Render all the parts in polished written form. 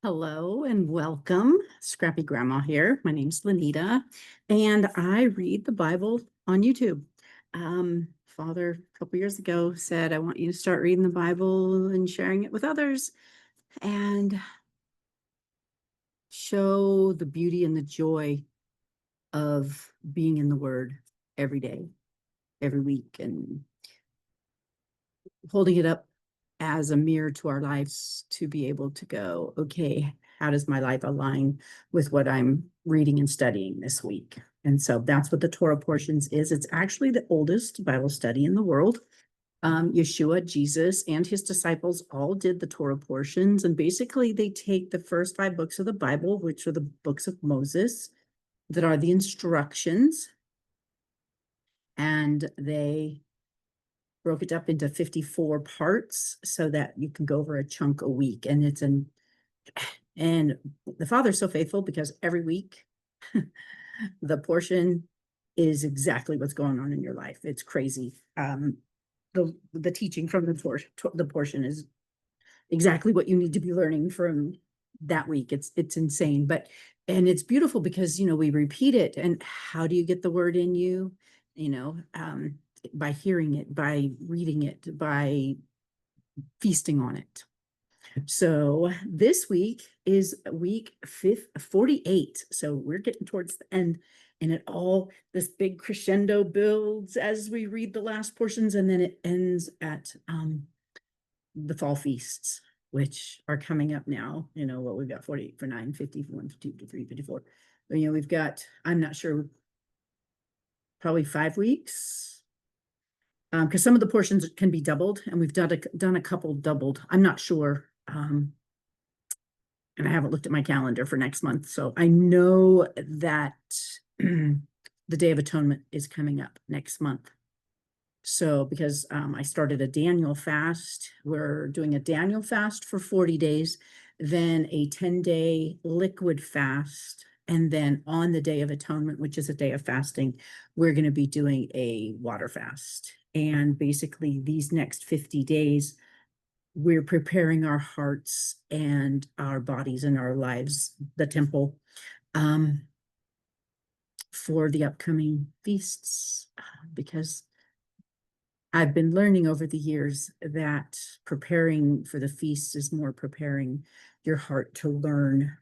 Hello and welcome. Scrappy Grandma here. My name's Lanita, and I read the Bible on YouTube. Father, a couple years ago, said, I want you to start reading the Bible and sharing it with others and show the beauty and the joy of being in the Word every day, every week, and holding it up as a mirror to our lives to be able to go, okay, how does my life align with what I'm reading and studying this week? And so that's what the Torah Portions is. It's actually the oldest Bible study in the world. Yeshua, Jesus, and his disciples all did the Torah Portions. And basically, they take the first 5 books of the Bible, which are the books of Moses, that are the instructions, and they broke it up into 54 parts so that you can go over a chunk a week. And the Father's so faithful because every week the portion is exactly what's going on in your life. It's crazy. The teaching from the portion is exactly what you need to be learning from that week. It's insane, and it's beautiful because we repeat it. And how do you get the word in you? By hearing it, by reading it, by feasting on it. So this week is week 48. So we're getting towards the end, and this big crescendo builds as we read the last portions, and then it ends at the fall feasts, which are coming up now. What we've got: 48, 49, 50, 51, 52, 53, 54. We've got, I'm not sure, probably 5 weeks. Because some of the portions can be doubled, and we've done a couple doubled. I'm not sure. And I haven't looked at my calendar for next month. So I know that the Day of Atonement is coming up next month. So because I started a Daniel fast, we're doing a Daniel fast for 40 days, then a 10-day liquid fast. And then on the Day of Atonement, which is a day of fasting, we're going to be doing a water fast. And basically these next 50 days, we're preparing our hearts and our bodies and our lives, the temple, for the upcoming feasts, because I've been learning over the years that preparing for the feast is more preparing your heart to learn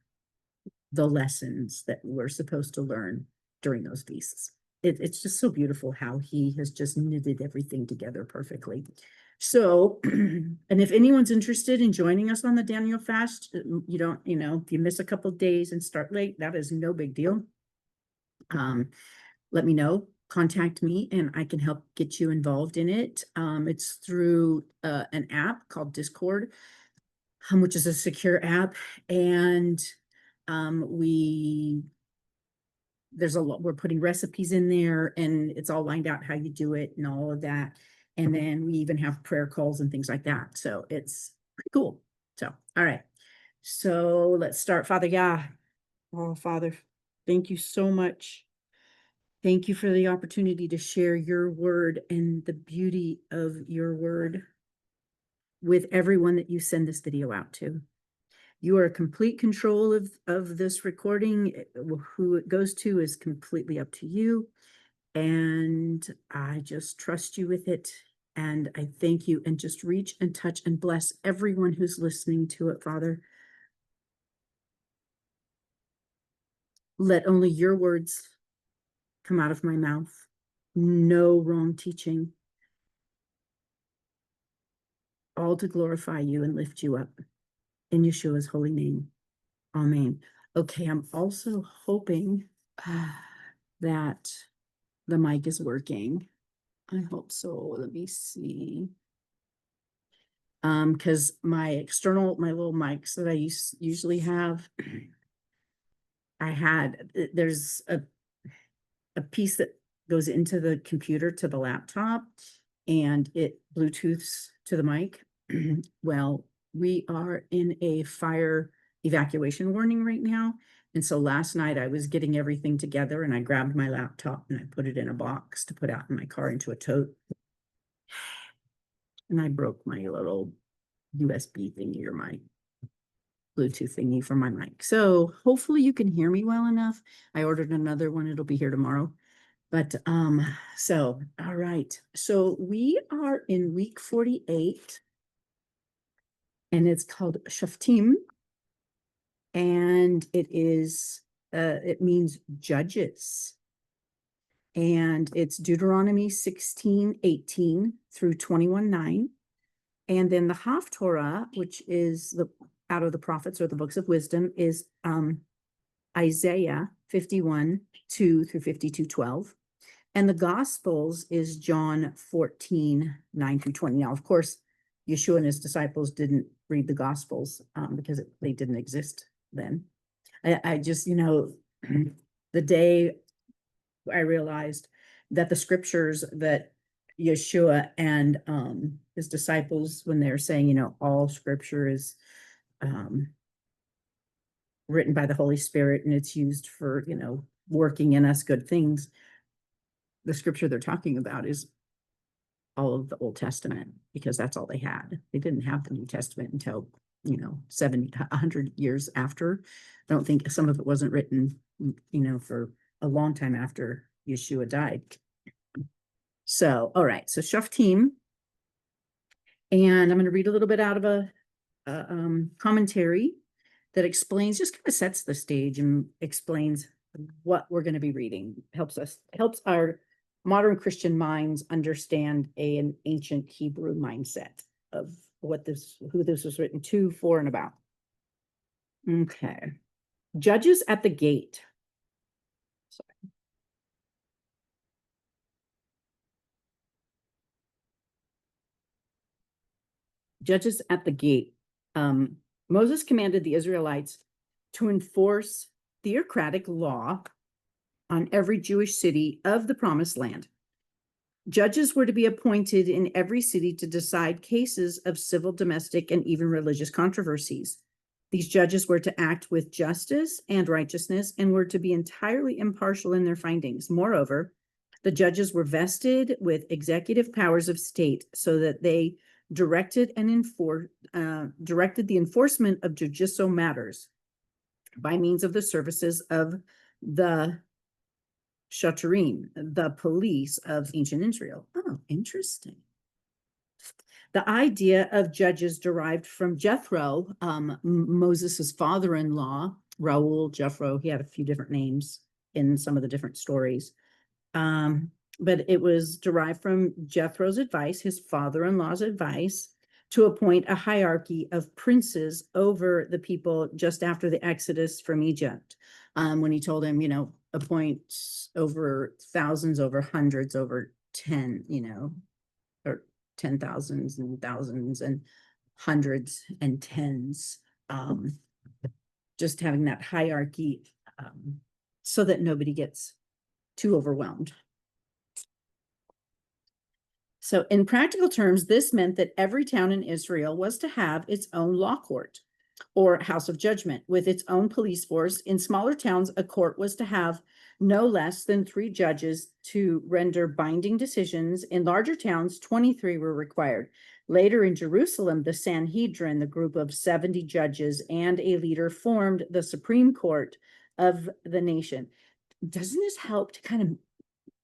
the lessons that we're supposed to learn during those feasts. It's just so beautiful how he has just knitted everything together perfectly. So, and if anyone's interested in joining us on the Daniel fast, if you miss a couple of days and start late, that is no big deal. Let me know, contact me, and I can help get you involved in it. It's through an app called Discord, which is a secure app. And we're putting recipes in there, and it's all lined out how you do it and all of that. And then we even have prayer calls and things like that. So it's pretty cool. So, all right. So let's start. Father, oh, Father, thank you so much. Thank you for the opportunity to share your word and the beauty of your word with everyone that you send this video out to. You are in complete control of this recording. Who it goes to is completely up to you. And I just trust you with it. And I thank you, and just reach and touch and bless everyone who's listening to it, Father. Let only your words come out of my mouth. No wrong teaching. All to glorify you and lift you up. In Yeshua's holy name. Amen. Okay, I'm also hoping that the mic is working. I hope so. Let me see. Because my little mics that I usually have, there's a piece that goes into the computer to the laptop, and it Bluetooths to the mic. Well, we are in a fire evacuation warning right now. And so last night I was getting everything together, and I grabbed my laptop and I put it in a box to put out in my car into a tote. And I broke my little USB thingy, or my Bluetooth thingy for my mic. So hopefully you can hear me well enough. I ordered another one. It'll be here tomorrow. But so all right. So we are in week 48, and it's called Shoftim, and it means judges. And it's Deuteronomy 16:18 through 21:9. And then the Haftarah, which is out of the prophets or the books of wisdom, is Isaiah 51:2 through 52:12. And the Gospels is John 14:9 through 20. Now, of course, Yeshua and his disciples didn't read the Gospels because they didn't exist then. I just, the day I realized that the scriptures that Yeshua and his disciples, when they're saying, all scripture is written by the Holy Spirit and it's used for, working in us good things, the scripture they're talking about is all of the Old Testament, because that's all they had. They didn't have the New Testament until 100 years after. I don't think some of it wasn't written, for a long time after Yeshua died. So, all right, so Shoftim, and I'm going to read a little bit out of a commentary that explains, just kind of sets the stage and explains what we're going to be reading. Helps our modern Christian minds understand an ancient Hebrew mindset of who this was written to, for, and about. Okay. Judges at the gate. Sorry. Judges at the gate. Moses commanded the Israelites to enforce theocratic law on every Jewish city of the Promised Land. Judges were to be appointed in every city to decide cases of civil, domestic, and even religious controversies. These judges were to act with justice and righteousness and were to be entirely impartial in their findings. Moreover, the judges were vested with executive powers of state so that they directed the enforcement of judicial matters by means of the services of the Shoftim, the police of ancient Israel. Oh, interesting. The idea of judges derived from Jethro, Moses's father-in-law, Jethro. He had a few different names in some of the different stories. But it was derived from Jethro's advice, his father-in-law's advice, to appoint a hierarchy of princes over the people just after the Exodus from Egypt. When he told him, appoint over thousands, over hundreds, over 10, or 10,000s and thousands and hundreds and tens. Just having that hierarchy so that nobody gets too overwhelmed. So in practical terms, this meant that every town in Israel was to have its own law court or house of judgment with its own police force. In smaller towns, a court was to have no less than 3 judges to render binding decisions. In larger towns, 23 were required. Later in Jerusalem, the Sanhedrin, the group of 70 judges and a leader, formed the Supreme Court of the nation. Doesn't this help to kind of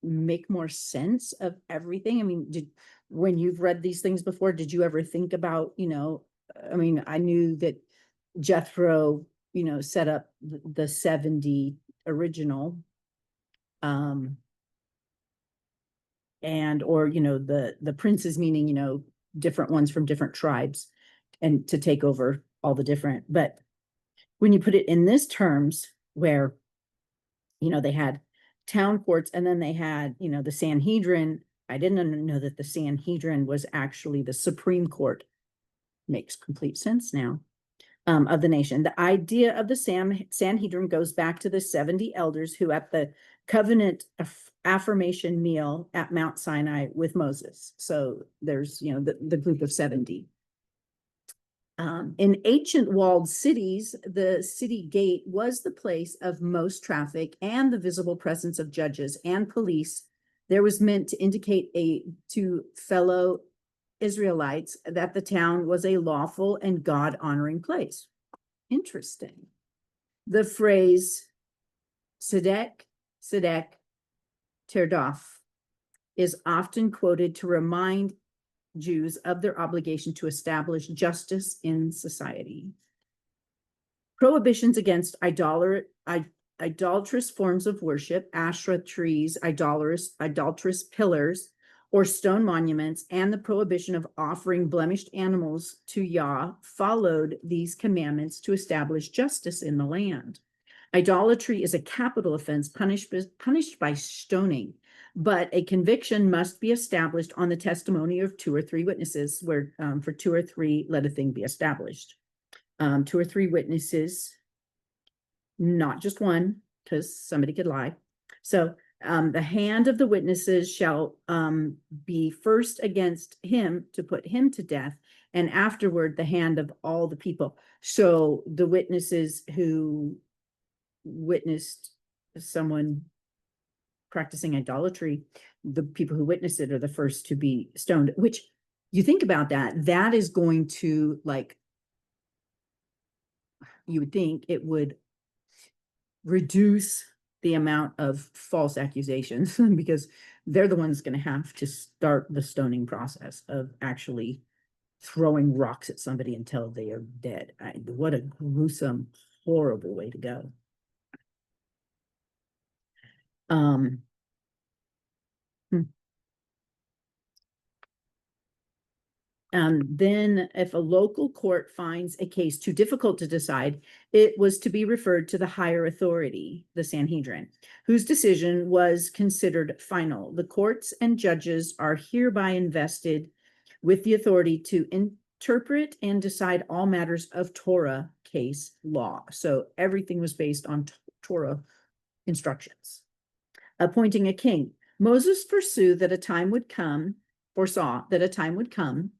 make more sense of everything? I mean, when you've read these things before, did you ever think about, I knew that Jethro, set up the 70 original, and, or, the princes, meaning, different ones from different tribes, and to take over all the different, but when you put it in this terms where, they had town courts and then they had, the Sanhedrin. I didn't know that the Sanhedrin was actually the Supreme Court. Makes complete sense now. Of the nation. The idea of the Sanhedrin goes back to the 70 elders who at the covenant affirmation meal at Mount Sinai with Moses. So there's, the group of 70. In ancient walled cities, the city gate was the place of most traffic and the visible presence of judges and police. There was meant to indicate to fellow Israelites that the town was a lawful and God-honoring place. Interesting. The phrase Tzedek, Tzedek, Tirdof is often quoted to remind Jews of their obligation to establish justice in society. Prohibitions against idolatrous forms of worship, Asherah trees, idolatrous pillars, or stone monuments, and the prohibition of offering blemished animals to Yah followed these commandments to establish justice in the land. Idolatry is a capital offense punished by stoning, but a conviction must be established on the testimony of 2 or 3 witnesses, where for 2 or 3, let a thing be established. 2 or 3 witnesses, not just one, because somebody could lie. So the hand of the witnesses shall be first against him to put him to death, and afterward the hand of all the people. So the witnesses who witnessed someone practicing idolatry, the people who witnessed it are the first to be stoned, which you think about that is going to, like, you would think it would reduce the amount of false accusations because they're the ones going to have to start the stoning process of actually throwing rocks at somebody until they are dead. What a gruesome, horrible way to go. Then if a local court finds a case too difficult to decide, it was to be referred to the higher authority, the Sanhedrin, whose decision was considered final. The courts and judges are hereby invested with the authority to interpret and decide all matters of Torah case law. So everything was based on Torah instructions. Appointing a king. Moses foresaw that a time would come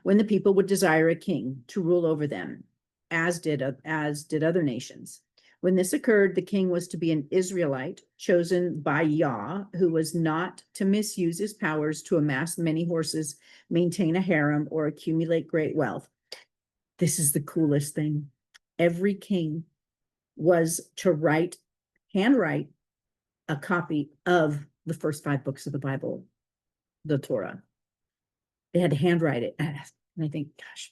when the people would desire a king to rule over them, as did other nations. When this occurred, the king was to be an Israelite chosen by Yah, who was not to misuse his powers to amass many horses, maintain a harem, or accumulate great wealth. This is the coolest thing. Every king was to handwrite a copy of the first 5 books of the Bible, the Torah. They had to handwrite it. And I think, gosh,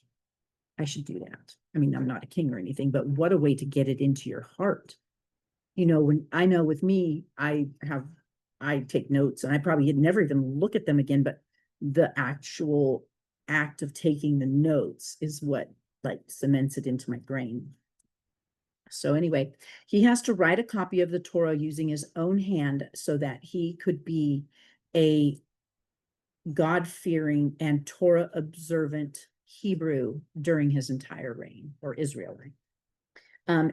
I should do that. I mean, I'm not a king or anything, but what a way to get it into your heart. You know, when I know with me, I take notes and I probably never even look at them again, but the actual act of taking the notes is what like cements it into my brain. So anyway, he has to write a copy of the Torah using his own hand so that he could be a God-fearing and Torah-observant Hebrew during his entire reign, or Israel reign.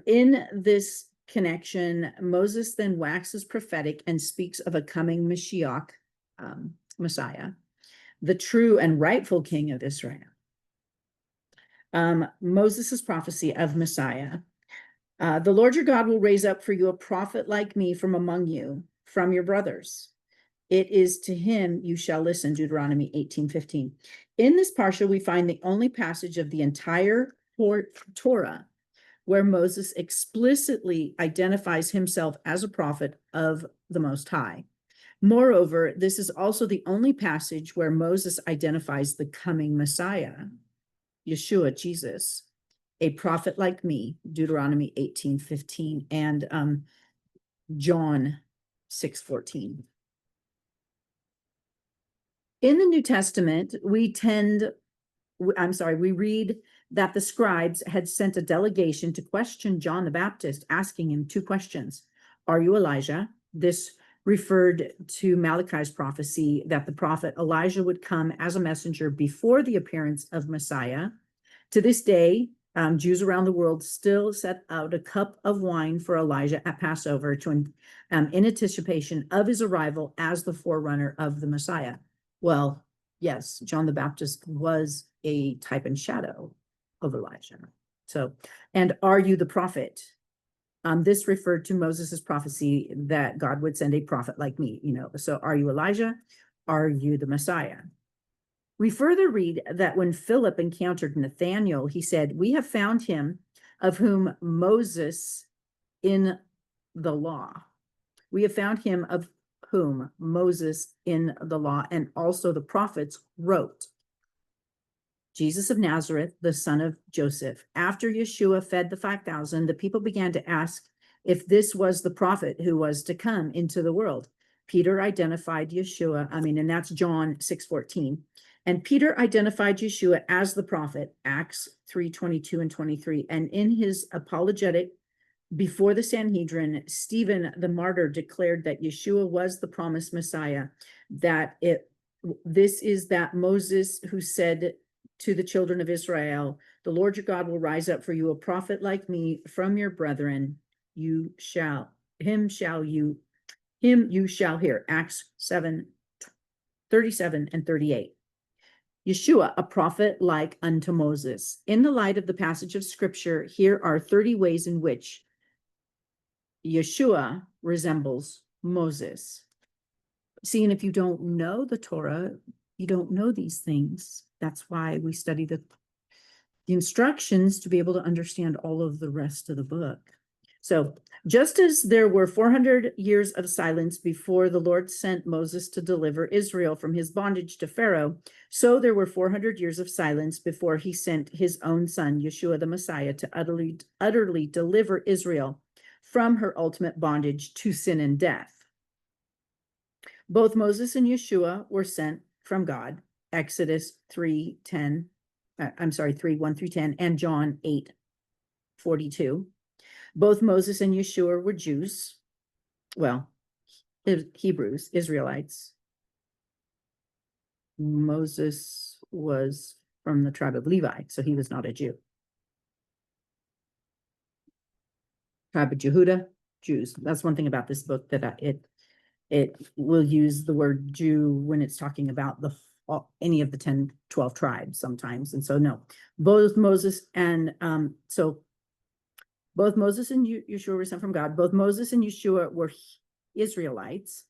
In this connection, Moses then waxes prophetic and speaks of a coming Mashiach, Messiah, the true and rightful king of Israel. Moses' prophecy of Messiah. The Lord your God will raise up for you a prophet like me from among you, from your brothers. It is to him you shall listen, Deuteronomy 18:15. In this parsha, we find the only passage of the entire Torah where Moses explicitly identifies himself as a prophet of the Most High. Moreover, this is also the only passage where Moses identifies the coming Messiah, Yeshua, Jesus, a prophet like me, Deuteronomy 18:15, and John 6:14. In the New Testament, we read that the scribes had sent a delegation to question John the Baptist, asking him 2 questions. Are you Elijah? This referred to Malachi's prophecy that the prophet Elijah would come as a messenger before the appearance of Messiah. To this day, Jews around the world still set out a cup of wine for Elijah at Passover in anticipation of his arrival as the forerunner of the Messiah. Well, yes, John the Baptist was a type and shadow of Elijah. So, and are you the prophet? This referred to Moses' prophecy that God would send a prophet like me, you know. So are you Elijah? Are you the Messiah? We further read that when Philip encountered Nathanael, he said, we have found him of whom Moses in the law. We have found him of whom Moses in the law and also the prophets wrote. Jesus of Nazareth, the son of Joseph. After Yeshua fed the 5,000, the people began to ask if this was the prophet who was to come into the world. Peter identified Yeshua, and that's John 6:14. And Peter identified Yeshua as the prophet, Acts 3:22 and 23. And in his apologetic before the Sanhedrin, Stephen the martyr declared that Yeshua was the promised Messiah, this is that Moses who said to the children of Israel, the Lord your God will rise up for you a prophet like me from your brethren. Him you shall hear. Acts 7:37 and 38. Yeshua, a prophet like unto Moses. In the light of the passage of scripture, here are 30 ways in which Yeshua resembles Moses. See, and if you don't know the Torah, you don't know these things. That's why we study the instructions to be able to understand all of the rest of the book. So just as there were 400 years of silence before the Lord sent Moses to deliver Israel from his bondage to Pharaoh, so there were 400 years of silence before he sent his own son, Yeshua the Messiah, to utterly deliver Israel from her ultimate bondage to sin and death. Both Moses and Yeshua were sent from God, Exodus 3:1 through 10, and John 8:42. Both Moses and Yeshua were Jews, Hebrews, Israelites. Moses was from the tribe of Levi, so he was not a Jew. Tribe of Jehudah, Jews. That's one thing about this book, that it will use the word Jew when it's talking about any of the 10, 12 tribes sometimes. And so no, both Moses and Yeshua were sent from God. Both Moses and Yeshua were Israelites.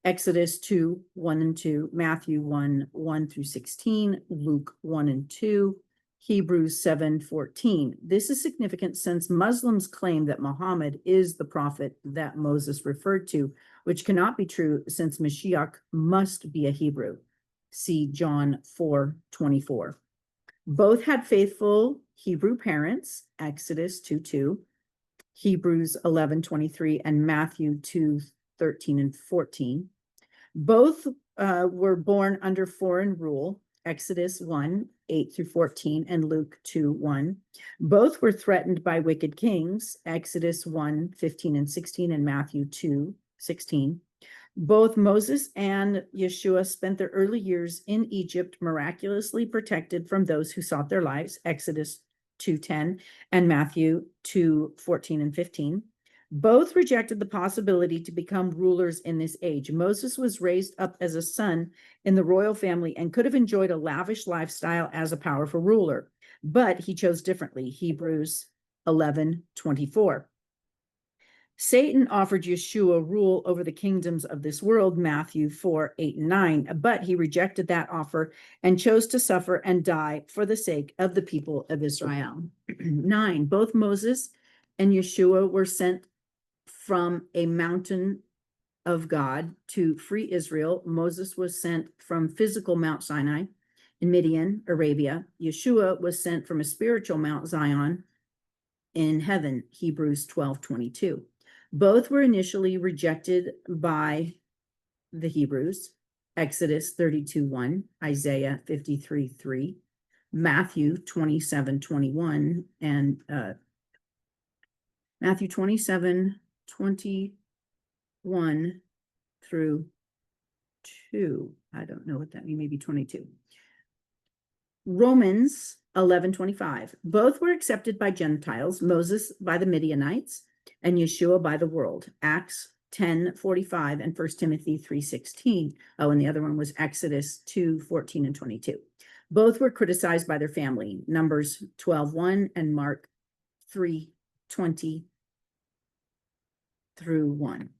Exodus 2:1 and 2, Matthew 1:1 through 16, Luke 1 and 2, Hebrews 7:14. This is significant since Muslims claim that Muhammad is the prophet that Moses referred to, which cannot be true since Mashiach must be a Hebrew. See John 4:24. Both had faithful Hebrew parents, Exodus 2:2, Hebrews 11:23, and Matthew 2:13 and 14. Both were born under foreign rule, Exodus 1:8 through 14, and Luke 2:1. Both were threatened by wicked kings, Exodus 1:15 and 16, and Matthew 2:16. Both Moses and Yeshua spent their early years in Egypt miraculously protected from those who sought their lives, Exodus 2:10 and Matthew 2:14 and 15. Both rejected the possibility to become rulers in this age. Moses was raised up as a son in the royal family and could have enjoyed a lavish lifestyle as a powerful ruler, but he chose differently, Hebrews 11:24. Satan offered Yeshua rule over the kingdoms of this world, Matthew 4:8 and 9, but he rejected that offer and chose to suffer and die for the sake of the people of Israel. 9, both Moses and Yeshua were sent from a mountain of God to free Israel. Moses was sent from physical Mount Sinai in Midian, Arabia. Yeshua was sent from a spiritual Mount Zion in heaven, Hebrews 12:22. Both were initially rejected by the Hebrews, Exodus 32:1, Isaiah 53:3, Matthew 27:21, and Matthew 27:21 through 2. I don't know what that means, maybe 22. Romans 11:25. Both were accepted by Gentiles, Moses by the Midianites, and Yeshua by the world, Acts 10:45 and 1 Timothy 3:16. Oh, and the other one was Exodus 2:14 and 22. Both were criticized by their family, Numbers 12:1 and Mark 3:20 through 1.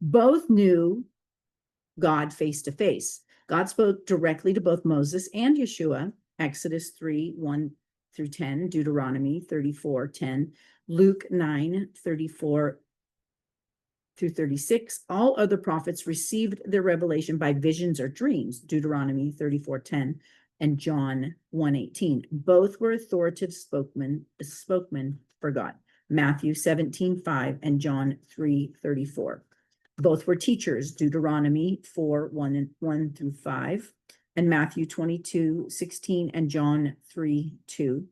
Both knew God face to face. God spoke directly to both Moses and Yeshua, Exodus 3:1 through 10, Deuteronomy 34:10, Luke 9:34 through 36. All other prophets received their revelation by visions or dreams, Deuteronomy 34:10 and John 1:18. Both were authoritative spokesmen for God, Matthew 17:5 and John 3:34. Both were teachers, Deuteronomy 4:1 through 5 and Matthew 22:16 and John 3:2.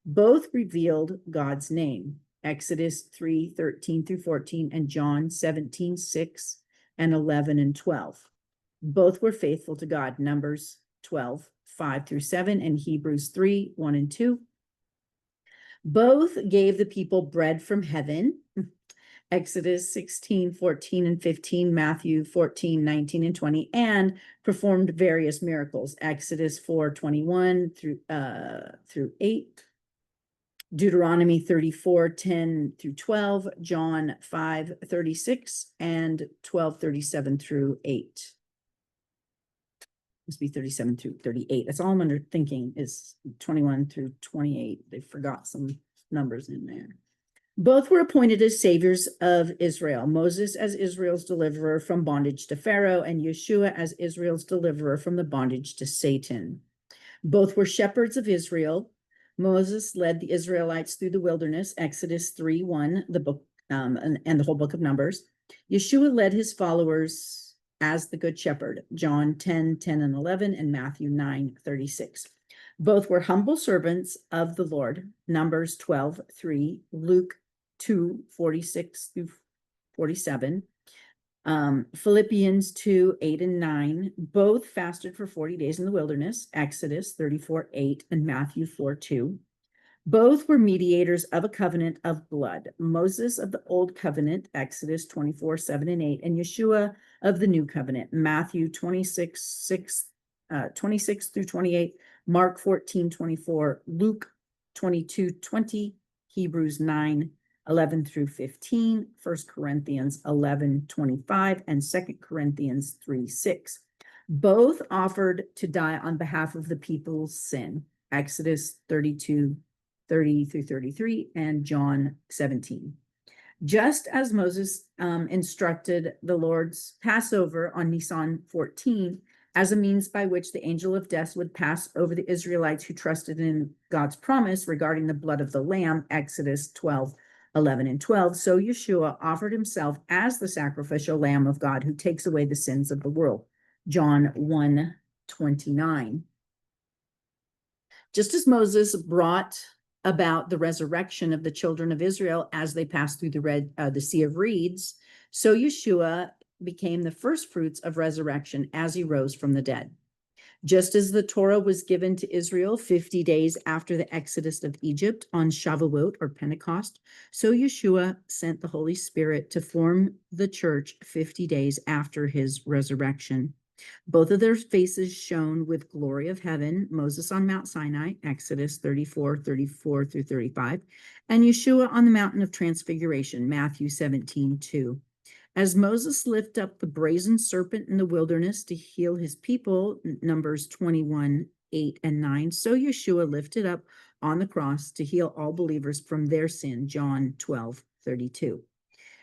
Both revealed God's name, Exodus 3:13 through 14 and John 17:6 and 11 and 12. Both were faithful to God, Numbers 12:5 through 7 and Hebrews 3:1 and 2. Both gave the people bread from heaven, Exodus 16:14 and 15, Matthew 14:19 and 20, and performed various miracles, Exodus 4:21 through 8, Deuteronomy 34:10 through 12, John 5:36 and 12:37 through 8. Must be 37 through 38. That's all I'm under thinking is 21 through 28. They forgot some numbers in there. Both were appointed as saviors of Israel, Moses as Israel's deliverer from bondage to Pharaoh, and Yeshua as Israel's deliverer from the bondage to Satan. Both were shepherds of Israel. Moses led the Israelites through the wilderness, Exodus 3:1, the book, and the whole book of Numbers. Yeshua led his followers as the good shepherd, John 10:10 and 11, and Matthew 9:36. Both were humble servants of the Lord, Numbers 12:3, Luke 2:46 through 47, Philippians 2:8 and 9. Both fasted for 40 days in the wilderness, Exodus 34:8 and Matthew 4:2. Both were mediators of a covenant of blood, Moses of the old covenant, Exodus 24:7 and 8, and Yeshua of the new covenant, Matthew 26 through 28, Mark 14:24, Luke 22:20, Hebrews 9:11 through 15, 1 Corinthians 11:25, and 2 Corinthians 3:6. Both offered to die on behalf of the people's sin, Exodus 32:30 through 33, and John 17. Just as Moses instructed the Lord's Passover on Nisan 14 as a means by which the angel of death would pass over the Israelites who trusted in God's promise regarding the blood of the Lamb, Exodus 12:11 and 12, so Yeshua offered himself as the sacrificial Lamb of God who takes away the sins of the world, John 1:29. Just as Moses brought about the resurrection of the children of Israel as they passed through the Sea of Reeds, so Yeshua became the first fruits of resurrection as he rose from the dead. Just as the Torah was given to Israel 50 days after the exodus of Egypt on Shavuot or Pentecost, so Yeshua sent the Holy Spirit to form the church 50 days after his resurrection. Both of their faces shone with glory of heaven, Moses on Mount Sinai, Exodus 34:34 through 35, and Yeshua on the mountain of transfiguration, Matthew 17:2. As Moses lifted up the brazen serpent in the wilderness to heal his people, Numbers 21:8 and 9, so Yeshua lifted up on the cross to heal all believers from their sin, John 12:32.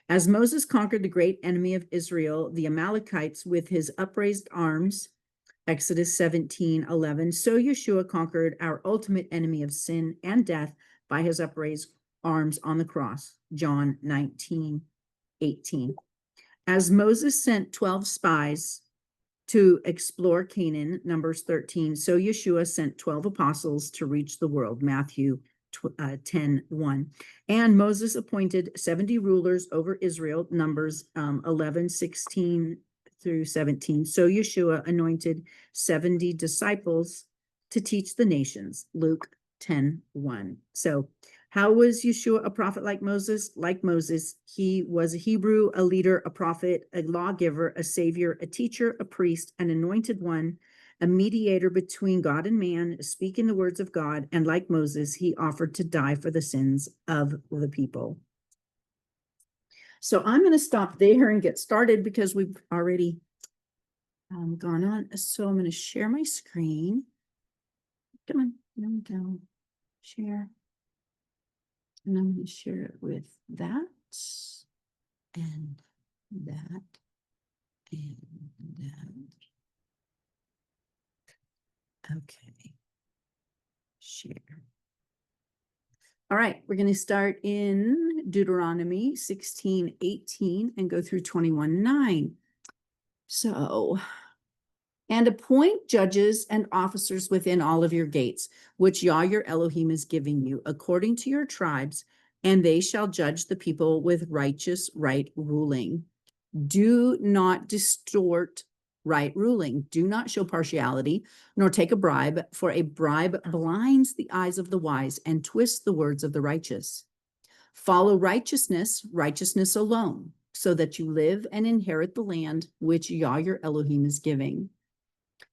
As Moses conquered the great enemy of Israel, the Amalekites, with his upraised arms, Exodus 17:11, so Yeshua conquered our ultimate enemy of sin and death by his upraised arms on the cross, John 19:18. As Moses sent 12 spies to explore Canaan, Numbers 13, so Yeshua sent 12 apostles to reach the world, Matthew 10:1. And Moses appointed 70 rulers over Israel, Numbers 11:16 through 17. So Yeshua anointed 70 disciples to teach the nations, Luke 10:1. So how was Yeshua a prophet like Moses? Like Moses, he was a Hebrew, a leader, a prophet, a lawgiver, a savior, a teacher, a priest, an anointed one, a mediator between God and man, speaking the words of God. And like Moses, he offered to die for the sins of the people. So I'm going to stop there and get started because we've already gone on. So I'm going to share my screen. Come on, there we go. Share. And I'm going to share it with that and that and that. Okay. Share. All right, we're going to start in Deuteronomy 16:18 and go through 21:9. So, and appoint judges and officers within all of your gates, which Yah your Elohim is giving you, according to your tribes, and they shall judge the people with righteous right ruling. Do not distort right ruling. Do not show partiality, nor take a bribe, for a bribe blinds the eyes of the wise and twists the words of the righteous. Follow righteousness, righteousness alone, so that you live and inherit the land which Yah your Elohim is giving.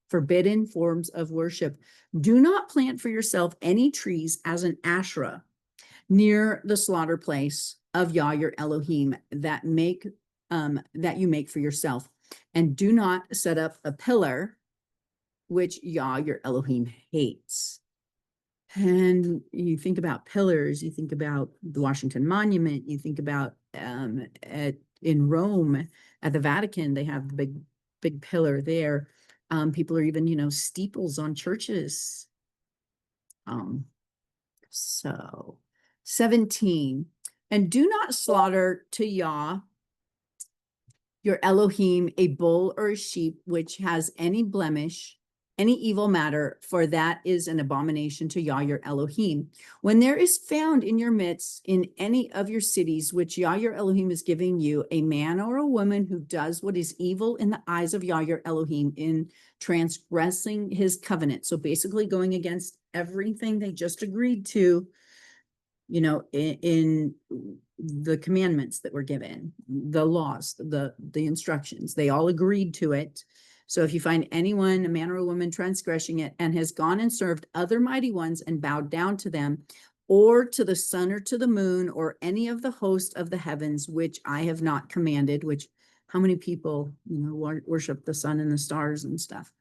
Forbidden forms of worship. Do not plant for yourself any trees as an Asherah near the slaughter place of Yah your Elohim that you make for yourself, and do not set up a pillar which Yah your Elohim hates. And you think about pillars, you think about the Washington Monument, you think about in Rome at the Vatican, they have the big pillar there. People are even, steeples on churches. So 17, and do not slaughter to Yah your Elohim a bull or a sheep which has any blemish, any evil matter, for that is an abomination to Yah your Elohim. When there is found in your midst, in any of your cities, which Yah your Elohim is giving you, a man or a woman who does what is evil in the eyes of Yah your Elohim in transgressing his covenant, so basically going against everything they just agreed to, in the commandments that were given, the laws, the instructions, they all agreed to it. So if you find anyone, a man or a woman, transgressing it and has gone and served other mighty ones and bowed down to them, or to the sun or to the moon or any of the host of the heavens, which I have not commanded, which how many people, worship the sun and the stars and stuff.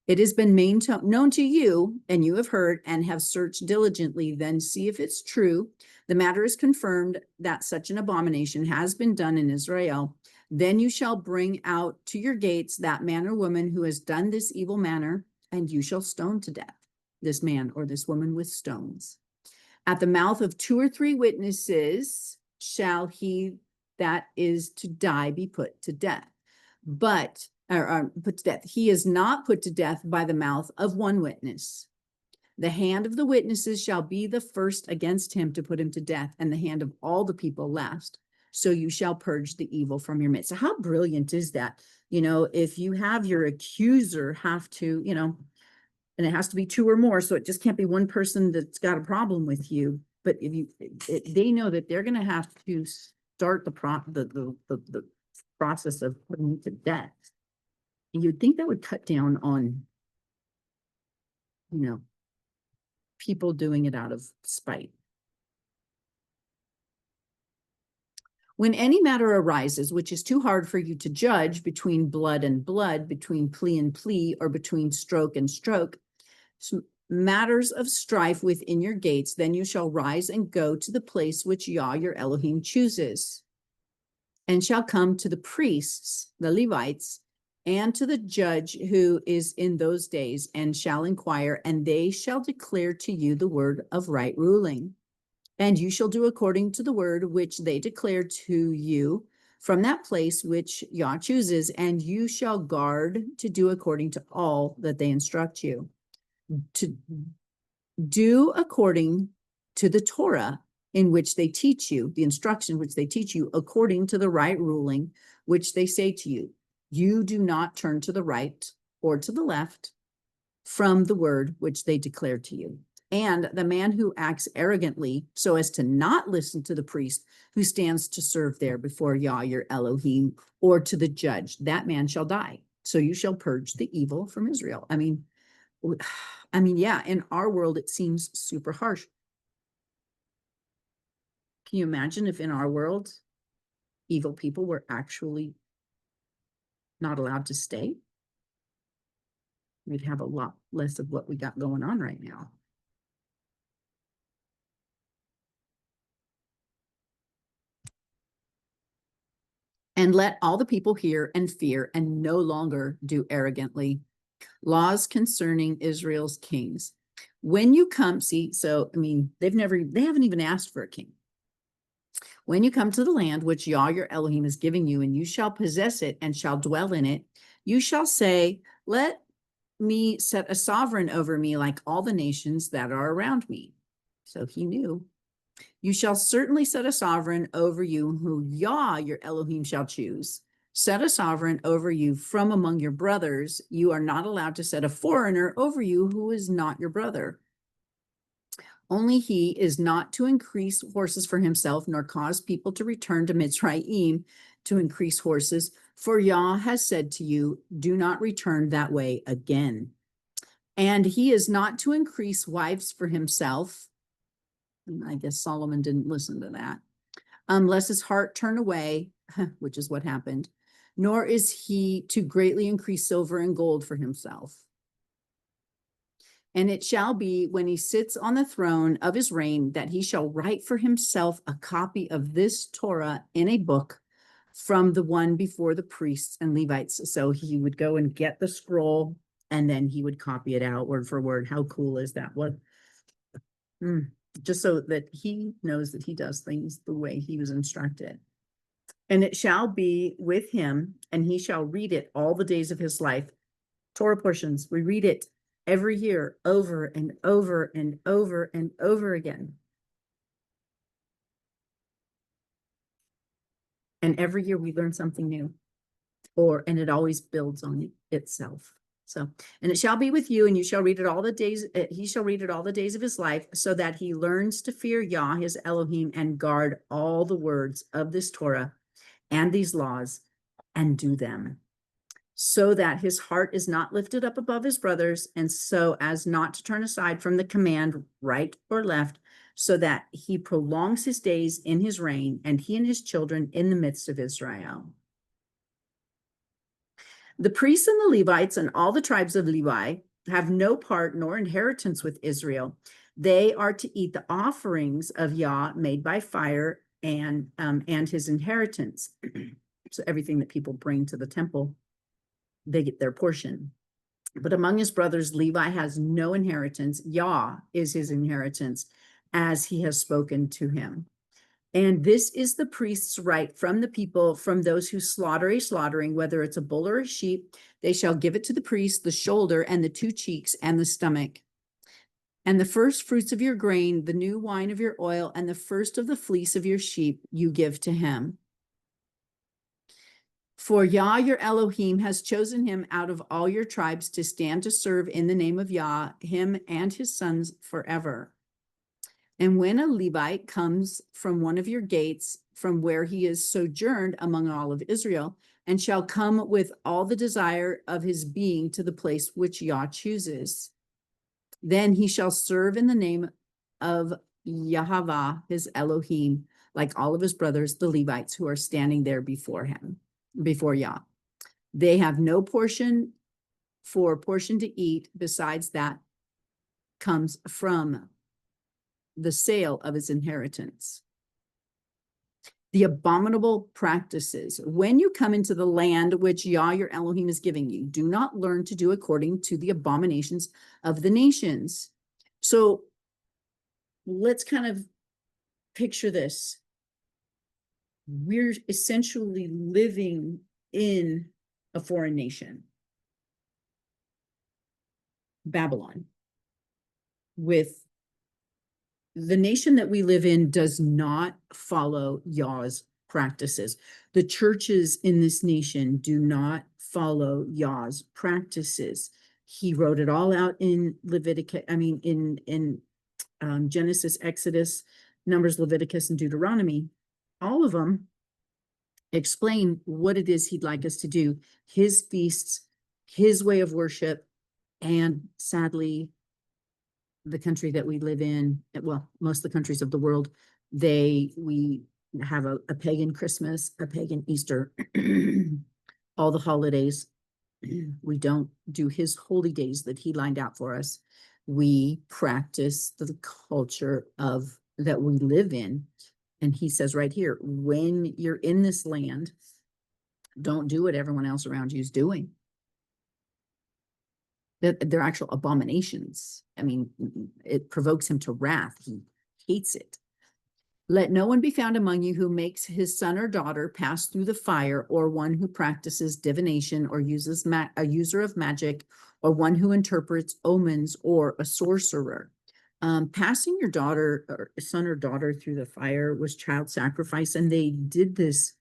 It has been known to you, and you have heard and have searched diligently, then see if it's true. The matter is confirmed that such an abomination has been done in Israel. Then you shall bring out to your gates that man or woman who has done this evil manner, and you shall stone to death this man or this woman with stones. At the mouth of 2 or 3 witnesses shall he that is to die be put to death. But put to death. He is not put to death by the mouth of one witness. The hand of the witnesses shall be the first against him to put him to death, and the hand of all the people last. So you shall purge the evil from your midst. So how brilliant is that? If you have your accuser have to, and it has to be 2 or more, so it just can't be one person that's got a problem with you. But if they know that they're going to have to start the process of putting you to death. You'd think that would cut down on, people doing it out of spite. When any matter arises, which is too hard for you to judge between blood and blood, between plea and plea, or between stroke and stroke, matters of strife within your gates, then you shall rise and go to the place which Yah your Elohim chooses, and shall come to the priests, the Levites, and to the judge who is in those days, and shall inquire, and they shall declare to you the word of right ruling. And you shall do according to the word which they declare to you from that place which Yah chooses, and you shall guard to do according to all that they instruct you. To do according to the Torah in which they teach you, the instruction which they teach you, according to the right ruling which they say to you. You do not turn to the right or to the left from the word which they declare to you. And the man who acts arrogantly so as to not listen to the priest who stands to serve there before Yah your Elohim, or to the judge, that man shall die. So you shall purge the evil from Israel. I mean, yeah, in our world, it seems super harsh. Can you imagine if in our world, evil people were actually not allowed to stay? We'd have a lot less of what we got going on right now. And let all the people hear and fear and no longer do arrogantly. Laws concerning Israel's kings. When you come, see, so, I mean, they haven't even asked for a king. When you come to the land which Yah your Elohim is giving you, and you shall possess it and shall dwell in it, you shall say, let me set a sovereign over me like all the nations that are around me. So he knew. You shall certainly set a sovereign over you who Yah your Elohim shall choose. Set a sovereign over you from among your brothers. You are not allowed to set a foreigner over you who is not your brother. Only he is not to increase horses for himself, nor cause people to return to Mitzrayim to increase horses. For Yah has said to you, do not return that way again. And he is not to increase wives for himself. I guess Solomon didn't listen to that. Unless his heart turn away, which is what happened, nor is he to greatly increase silver and gold for himself. And it shall be when he sits on the throne of his reign that he shall write for himself a copy of this Torah in a book from the one before the priests and Levites. So he would go and get the scroll and then he would copy it out word for word. How cool is that? What? Just so that he knows that he does things the way he was instructed. And it shall be with him, and he shall read it all the days of his life. Torah portions, we read it every year over and over and over and over again. And every year we learn something new, and it always builds on itself. So, and it shall be with you, and you shall read it all the days, he shall read it all the days of his life, so that he learns to fear Yah, his Elohim, and guard all the words of this Torah and these laws, and do them, so that his heart is not lifted up above his brothers, and so as not to turn aside from the command right or left, so that he prolongs his days in his reign, and he and his children in the midst of Israel. The priests and the Levites and all the tribes of Levi have no part nor inheritance with Israel. They are to eat the offerings of Yah made by fire and his inheritance. So everything that people bring to the temple, they get their portion. But among his brothers, Levi has no inheritance. Yah is his inheritance, as he has spoken to him. And this is the priest's right from the people, from those who slaughter a slaughtering, whether it's a bull or a sheep, they shall give it to the priest, the shoulder and the two cheeks and the stomach. And the first fruits of your grain, the new wine of your oil, and the first of the fleece of your sheep you give to him. For Yah, your Elohim, has chosen him out of all your tribes to stand to serve in the name of Yah, him and his sons forever. And when a Levite comes from one of your gates, from where he is sojourned among all of Israel, and shall come with all the desire of his being to the place which Yah chooses, then he shall serve in the name of Yahweh, his Elohim, like all of his brothers, the Levites, who are standing there before him, before Yah. They have no portion to eat besides that comes from the sale of his inheritance. The abominable practices. When you come into the land which Yah your Elohim is giving you, do not learn to do according to the abominations of the nations. So let's kind of picture this. We're essentially living in a foreign nation, Babylon, with the nation that we live in does not follow Yah's practices. The churches in this nation do not follow Yah's practices. He wrote it all out in Leviticus, in Genesis, Exodus, Numbers, Leviticus, and Deuteronomy. All of them explain what it is he'd like us to do, his feasts, his way of worship, and sadly, the country that we live in, well, most of the countries of the world, we have a pagan Christmas, a pagan Easter, all the holidays. We don't do his holy days that he lined out for us. We practice the culture of that we live in. And he says right here, when you're in this land, Don't do what everyone else around you is doing. They're actual abominations. I mean, it provokes him to wrath. He hates it. Let no one be found among you who makes his son or daughter pass through the fire, or one who practices divination, or uses a user of magic, or one who interprets omens, or a sorcerer. Passing your daughter or son or daughter through the fire was child sacrifice, and they did this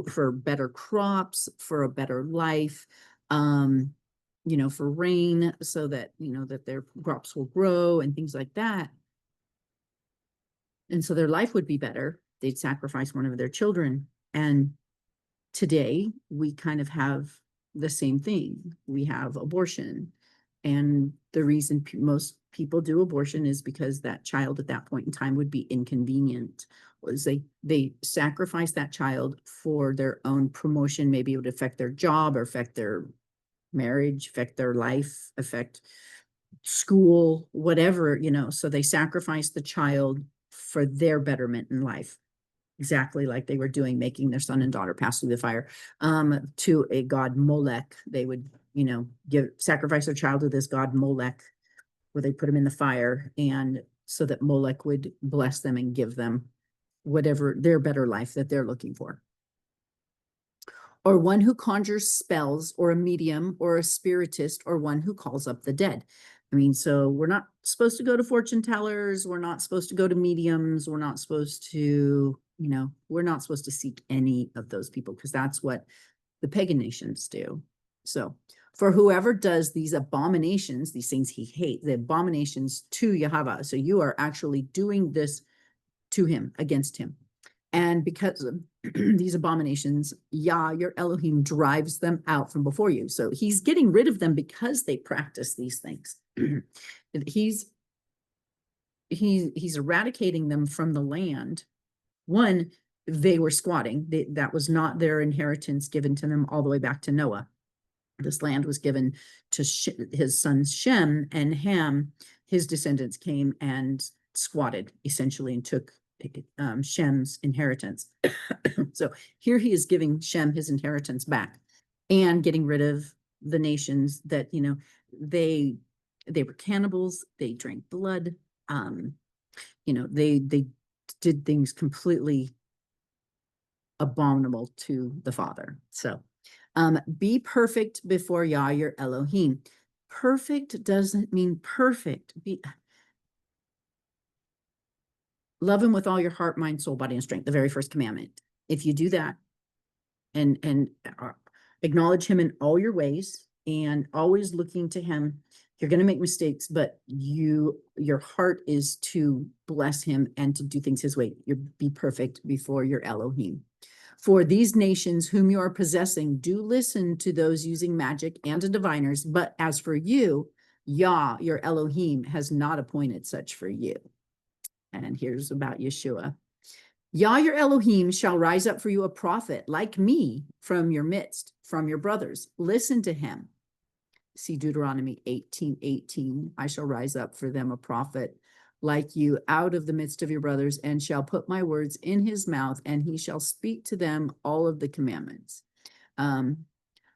for better crops, for a better life, for rain, so that that their crops will grow and things like that. And so their life would be better. They'd sacrifice one of their children. And today we kind of have the same thing. We have abortion. And the reason most people do abortion is because that child at that point in time would be inconvenient. Was they sacrifice that child for their own promotion. Maybe it would affect their job, or affect their marriage, affect their life, affect school, whatever, so they sacrifice the child for their betterment in life, exactly like they were doing, making their son and daughter pass through the fire, to a god Molech. They would, sacrifice their child to this god Molech, where they put him in the fire, and so that Molech would bless them and give them whatever their better life that they're looking for. Or one who conjures spells, or a medium, or a spiritist, or one who calls up the dead. I mean, so we're not supposed to go to fortune tellers. We're not supposed to go to mediums. We're not supposed to, we're not supposed to seek any of those people, because that's what the pagan nations do. So for whoever does these abominations, these things he hates, the abominations to Yahweh. So you are actually doing this to him, against him. And because of these abominations, Yah, your Elohim, drives them out from before you. So he's getting rid of them because they practice these things. He's eradicating them from the land. One, they were squatting. That was not their inheritance given to them all the way back to Noah. This land was given to his sons Shem and Ham. His descendants came and squatted, essentially, and took Shem's inheritance. So here he is giving Shem his inheritance back, and getting rid of the nations that, they were cannibals. They drank blood. They did things completely abominable to the Father. So be perfect before Yah, your Elohim. Perfect doesn't mean perfect. Love him with all your heart, mind, soul, body, and strength, the very first commandment. If you do that and acknowledge him in all your ways, and always looking to him, you're going to make mistakes, but your heart is to bless him and to do things his way. You be perfect before your Elohim. For these nations whom you are possessing do listen to those using magic and to diviners, but as for you, Yah, your Elohim, has not appointed such for you. And here's about Yeshua. Yah, your Elohim, shall rise up for you a prophet like me from your midst, from your brothers. Listen to him. See Deuteronomy 18:18. I shall rise up for them a prophet like you out of the midst of your brothers, and shall put my words in his mouth, and he shall speak to them all of the commandments.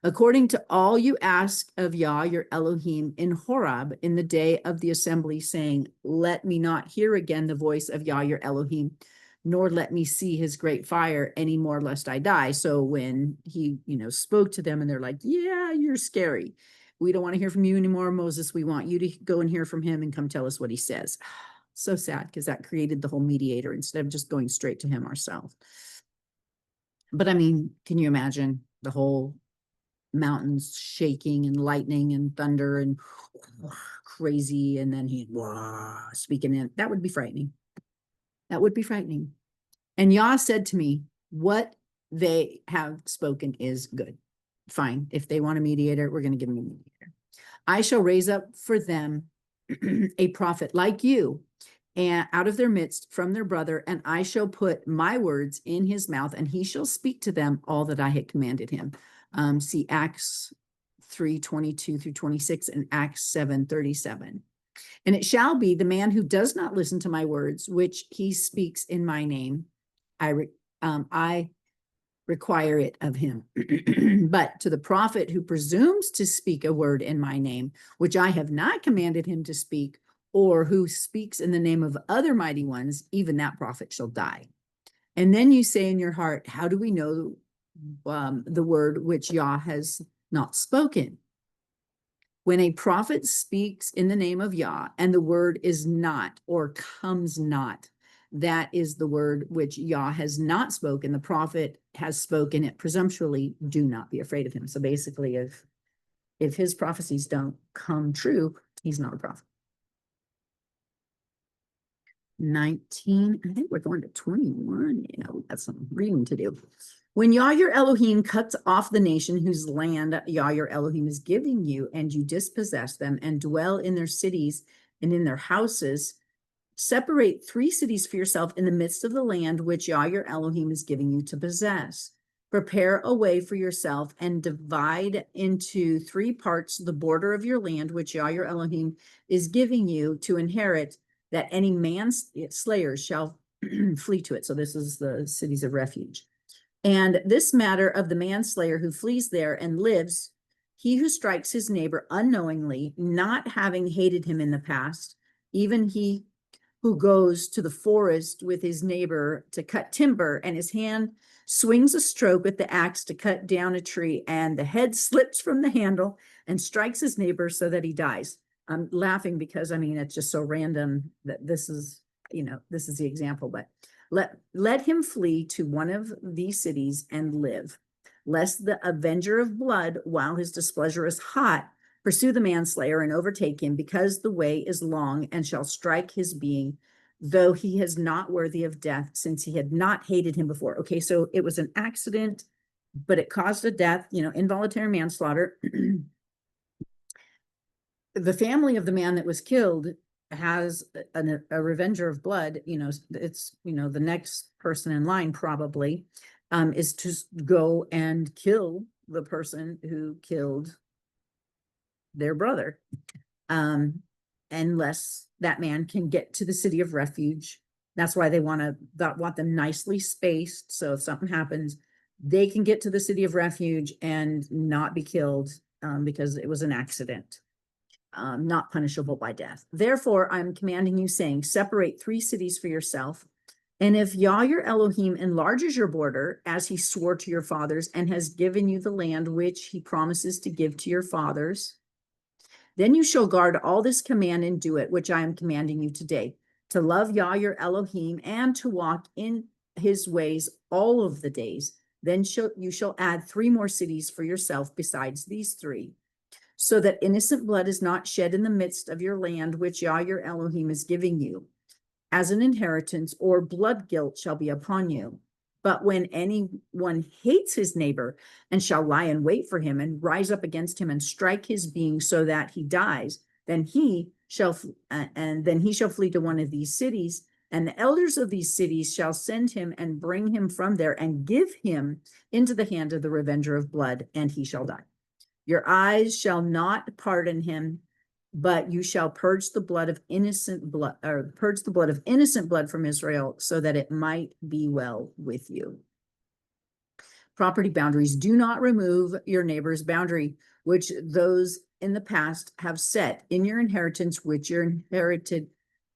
According to all you ask of Yah, your Elohim, in Horeb, in the day of the assembly, saying, let me not hear again the voice of Yah, your Elohim, nor let me see his great fire any more, lest I die. So when he, spoke to them, and they're like, yeah, you're scary. We don't want to hear from you anymore, Moses. We want you to go and hear from him and come tell us what he says. So sad, because that created the whole mediator instead of just going straight to him ourselves. But I mean, can you imagine the whole mountains shaking and lightning and thunder and crazy, and then he speaking in? That would be frightening. That would be frightening. And Yah said to me, what they have spoken is good. Fine. If they want a mediator, we're going to give them a mediator. I shall raise up for them a prophet like you, and out of their midst from their brother, and I shall put my words in his mouth, and he shall speak to them all that I had commanded him. See Acts 3:22-26 and Acts 7:37. And it shall be the man who does not listen to my words, which he speaks in my name, I require it of him. But to the prophet who presumes to speak a word in my name, which I have not commanded him to speak, or who speaks in the name of other mighty ones, even that prophet shall die. And then you say in your heart, how do we know the word which Yah has not spoken? When a prophet speaks in the name of Yah and the word is not or comes not, that is the word which Yah has not spoken. The prophet has spoken it presumptuously. Do not be afraid of him. So basically, if his prophecies don't come true, he's not a prophet. 19, I think we're going to 21. We've got some reading to do. When Yah your Elohim cuts off the nation whose land Yah your Elohim is giving you, and you dispossess them and dwell in their cities and in their houses, separate 3 cities for yourself in the midst of the land which Yah your Elohim is giving you to possess. Prepare a way for yourself and divide into 3 parts the border of your land which Yah your Elohim is giving you to inherit, that any manslayers shall flee to it. So this is the cities of refuge. And this matter of the manslayer who flees there and lives, he who strikes his neighbor unknowingly, not having hated him in the past, even he who goes to the forest with his neighbor to cut timber, and his hand swings a stroke with the axe to cut down a tree, and the head slips from the handle and strikes his neighbor so that he dies. I'm laughing because, it's just so random that this is the example, but let him flee to one of these cities and live, lest the avenger of blood, while his displeasure is hot, pursue the manslayer and overtake him, because the way is long, and shall strike his being, though he is not worthy of death, since he had not hated him before. Okay, so it was an accident, but it caused a death, involuntary manslaughter. The family of the man that was killed has a revenger of blood. It's the next person in line probably is to go and kill the person who killed their brother, unless that man can get to the city of refuge. That's why they want them nicely spaced, so if something happens, they can get to the city of refuge and not be killed, because it was an accident. Not punishable by death. Therefore, I'm commanding you, saying, separate 3 cities for yourself. And if Yah your Elohim enlarges your border, as he swore to your fathers, and has given you the land which he promises to give to your fathers, then you shall guard all this command and do it, which I am commanding you today, to love Yah your Elohim and to walk in his ways all of the days. Then you shall add 3 more cities for yourself besides these 3, so that innocent blood is not shed in the midst of your land, which Yah your Elohim is giving you as an inheritance, or blood guilt shall be upon you. But when anyone hates his neighbor and shall lie in wait for him and rise up against him and strike his being so that he dies, then he shall flee to one of these cities, and the elders of these cities shall send him and bring him from there and give him into the hand of the revenger of blood, and he shall die. Your eyes shall not pardon him, but you shall purge the blood of innocent blood from Israel, so that it might be well with you. Property boundaries. Do not remove your neighbor's boundary, which those in the past have set in your inheritance, which you're inherited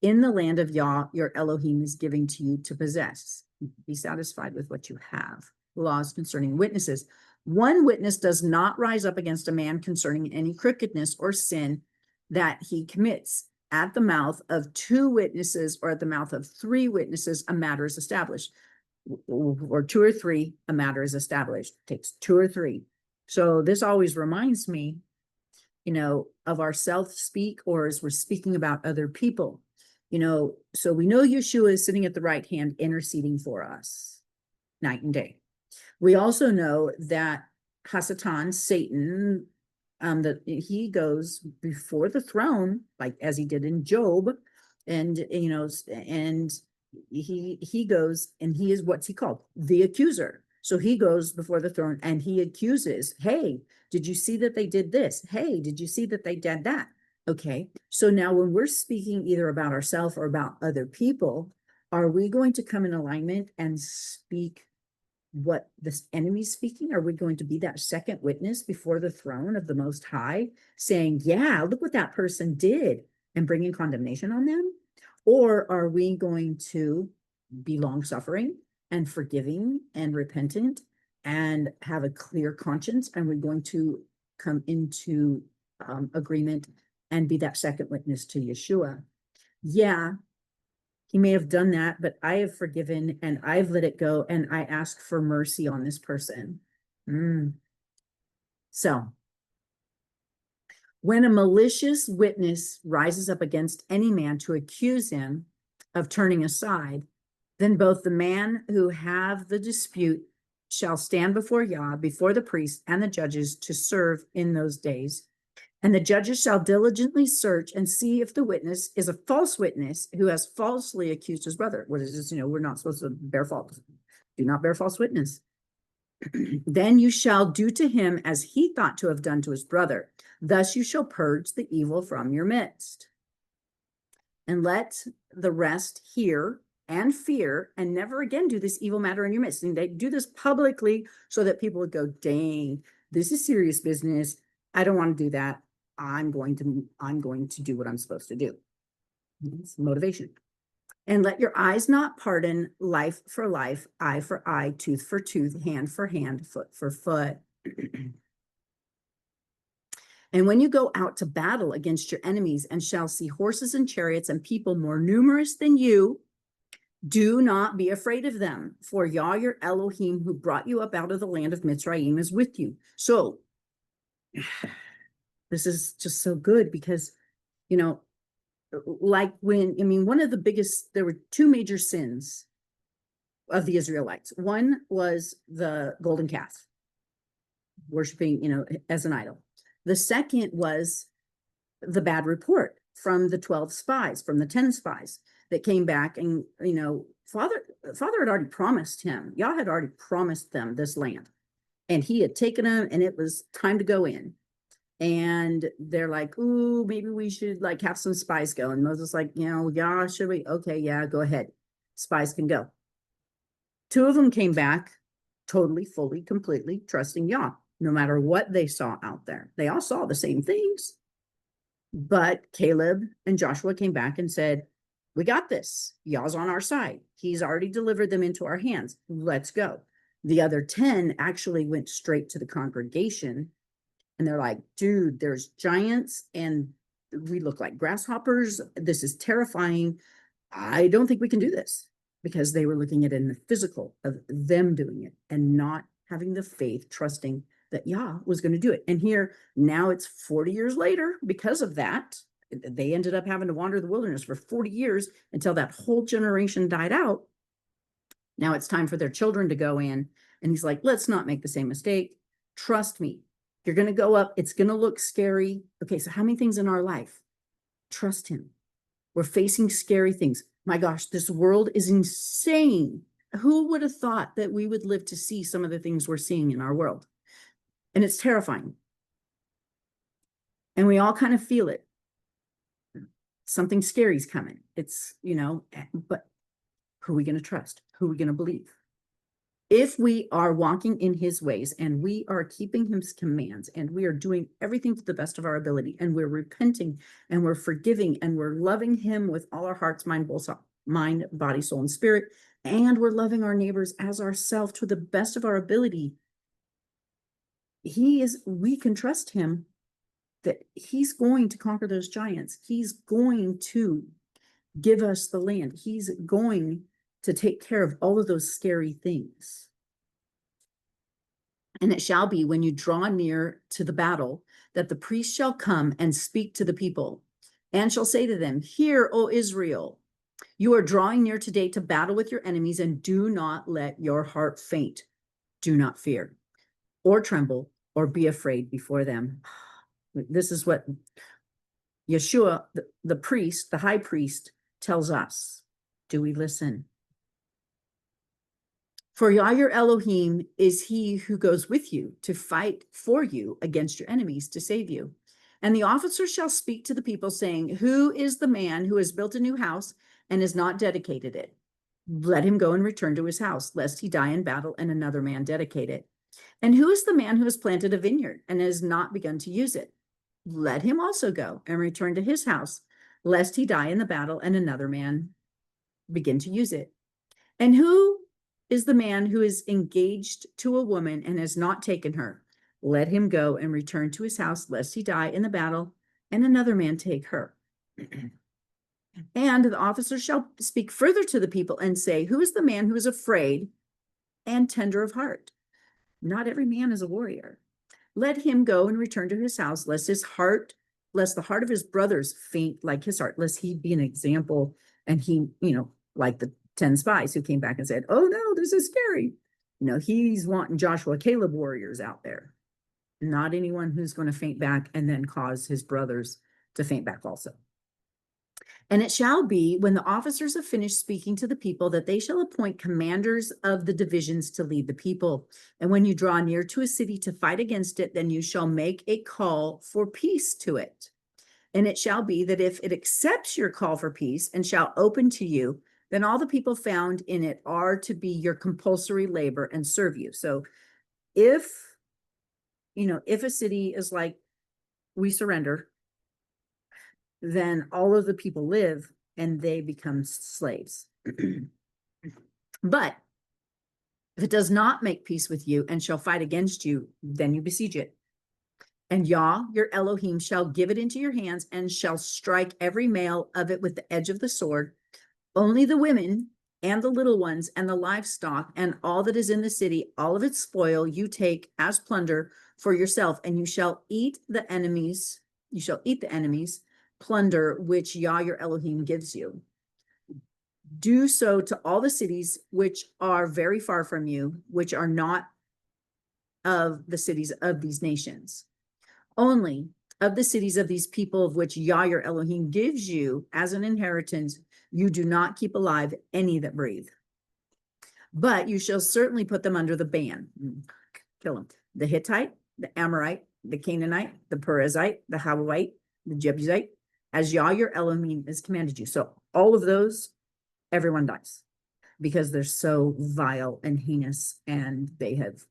in the land of Yah, your Elohim is giving to you to possess. Be satisfied with what you have. Laws concerning witnesses. 1 witness does not rise up against a man concerning any crookedness or sin that he commits. At the mouth of 2 witnesses, or at the mouth of 3 witnesses, a matter is established. Or 2 or 3, a matter is established. It takes 2 or 3. So this always reminds me, of our self-speak, or as we're speaking about other people. So we know Yeshua is sitting at the right hand interceding for us night and day. We also know that Hasatan, Satan, that he goes before the throne, like as he did in Job, and and he goes, and he is, what's he called? The accuser. So he goes before the throne and he accuses, hey, did you see that they did this? Hey, did you see that they did that? Okay, so now when we're speaking either about ourselves or about other people, are we going to come in alignment and speak what this enemy's speaking? Are we going to be that second witness before the throne of the Most High, saying, yeah, look what that person did, and bringing condemnation on them? Or are we going to be long-suffering and forgiving and repentant and have a clear conscience, and we're going to come into agreement and be that second witness to Yeshua? Yeah, he may have done that, but I have forgiven and I've let it go, and I ask for mercy on this person. So, when a malicious witness rises up against any man to accuse him of turning aside, then both the man who have the dispute shall stand before Yah, before the priests and the judges to serve in those days. And the judges shall diligently search and see if the witness is a false witness who has falsely accused his brother. What is this? We're not supposed to bear false. Do not bear false witness. Then you shall do to him as he thought to have done to his brother. Thus you shall purge the evil from your midst. And let the rest hear and fear, and never again do this evil matter in your midst. And they do this publicly so that people would go, dang, this is serious business. I don't want to do that. I'm going to do what I'm supposed to do. It's motivation. And let your eyes not pardon, life for life, eye for eye, tooth for tooth, hand for hand, foot for foot. And when you go out to battle against your enemies and shall see horses and chariots and people more numerous than you, do not be afraid of them, for Yah your Elohim, who brought you up out of the land of Mitzrayim, is with you. So this is just so good because, like one of the biggest, there were two major sins of the Israelites. One was the golden calf, worshiping, as an idol. The second was the bad report from the 12 spies, from the 10 spies that came back, and, Father had already promised him, Yah had already promised them this land, and he had taken them, and it was time to go in. And they're like, ooh, maybe we should have some spies go. And Moses yeah, should we? Okay, yeah, go ahead. Spies can go. Two of them came back totally, fully, completely trusting Yah, no matter what they saw out there. They all saw the same things. But Caleb and Joshua came back and said, we got this. Yah's on our side. He's already delivered them into our hands. Let's go. The other 10 actually went straight to the congregation. And they're like, dude, there's giants and we look like grasshoppers. This is terrifying. I don't think we can do this, because they were looking at it in the physical of them doing it and not having the faith, trusting that Yah was going to do it. And here now it's 40 years later because of that. They ended up having to wander the wilderness for 40 years until that whole generation died out. Now it's time for their children to go in. And he's like, let's not make the same mistake. Trust me. You're going to go up. It's going to look scary. Okay, so how many things in our life? Trust him. We're facing scary things. My gosh, this world is insane. Who would have thought that we would live to see some of the things we're seeing in our world? And it's terrifying. And we all kind of feel it. Something scary is coming. It's, but who are we going to trust? Who are we going to believe? If we are walking in his ways and we are keeping his commands and we are doing everything to the best of our ability and we're repenting and we're forgiving and we're loving him with all our hearts, mind, body, soul, and spirit, and we're loving our neighbors as ourselves to the best of our ability, we can trust him that he's going to conquer those giants. He's going to give us the land. He's going to take care of all of those scary things. And it shall be when you draw near to the battle that the priest shall come and speak to the people and shall say to them, hear, O Israel, you are drawing near today to battle with your enemies, and do not let your heart faint. Do not fear or tremble or be afraid before them. This is what Yeshua, the priest, the high priest, tells us. Do we listen? For Yah your Elohim is he who goes with you to fight for you against your enemies to save you. And the officers shall speak to the people, saying, who is the man who has built a new house and has not dedicated it? let him go and return to his house, lest he die in battle and another man dedicate it. And who is the man who has planted a vineyard and has not begun to use it? Let him also go and return to his house, lest he die in the battle and another man begin to use it. And who is the man who is engaged to a woman and has not taken her? Let him go and return to his house, lest he die in the battle and another man take her. And the officer shall speak further to the people and say, who is the man who is afraid and tender of heart? Not every man is a warrior. Let him go and return to his house, lest the heart of his brothers faint like his heart, lest he be an example. And he, like the 10 spies who came back and said, oh no, this is scary. He's wanting Joshua, Caleb warriors out there, not anyone who's going to faint back and then cause his brothers to faint back also. And it shall be, when the officers have finished speaking to the people, that they shall appoint commanders of the divisions to lead the people. And when you draw near to a city to fight against it, then you shall make a call for peace to it. And it shall be that if it accepts your call for peace and shall open to you, then all the people found in it are to be your compulsory labor and serve you. So if a city is like, we surrender, then all of the people live and they become slaves. But if it does not make peace with you and shall fight against you, then you besiege it. And Yah, your Elohim, shall give it into your hands and shall strike every male of it with the edge of the sword. Only the women and the little ones and the livestock and all that is in the city, all of its spoil, you take as plunder for yourself, and you shall eat the enemies' plunder which Yah your Elohim gives you. Do so to all the cities which are very far from you, which are not of the cities of these nations. Only of the cities of these people of which Yah your Elohim gives you as an inheritance, you do not keep alive any that breathe. But you shall certainly put them under the ban. Kill them. The Hittite, the Amorite, the Canaanite, the Perizzite, the Hawite, the Jebusite, as Yah your Elohim has commanded you. So all of those, everyone dies because they're so vile and heinous, and they have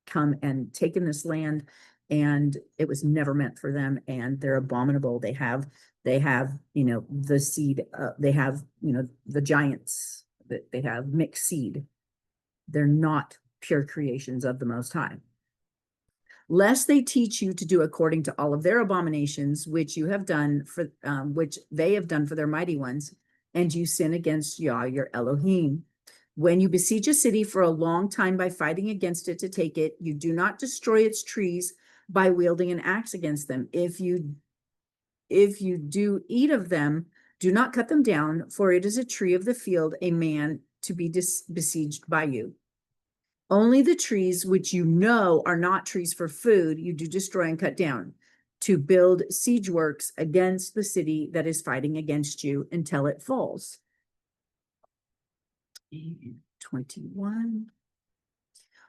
come and taken this land, and it was never meant for them, and they're abominable. They have the seed, they have the giants, that they have mixed seed. They're not pure creations of the Most High. Lest they teach you to do according to all of their abominations, which you have done for, which they have done for their mighty ones, and you sin against Yah your Elohim. When you besiege a city for a long time by fighting against it to take it, you do not destroy its trees by wielding an axe against them. If you do eat of them, do not cut them down, for it is a tree of the field, a man to be besieged by you. Only the trees which are not trees for food, you do destroy and cut down, to build siege works against the city that is fighting against you until it falls. 21.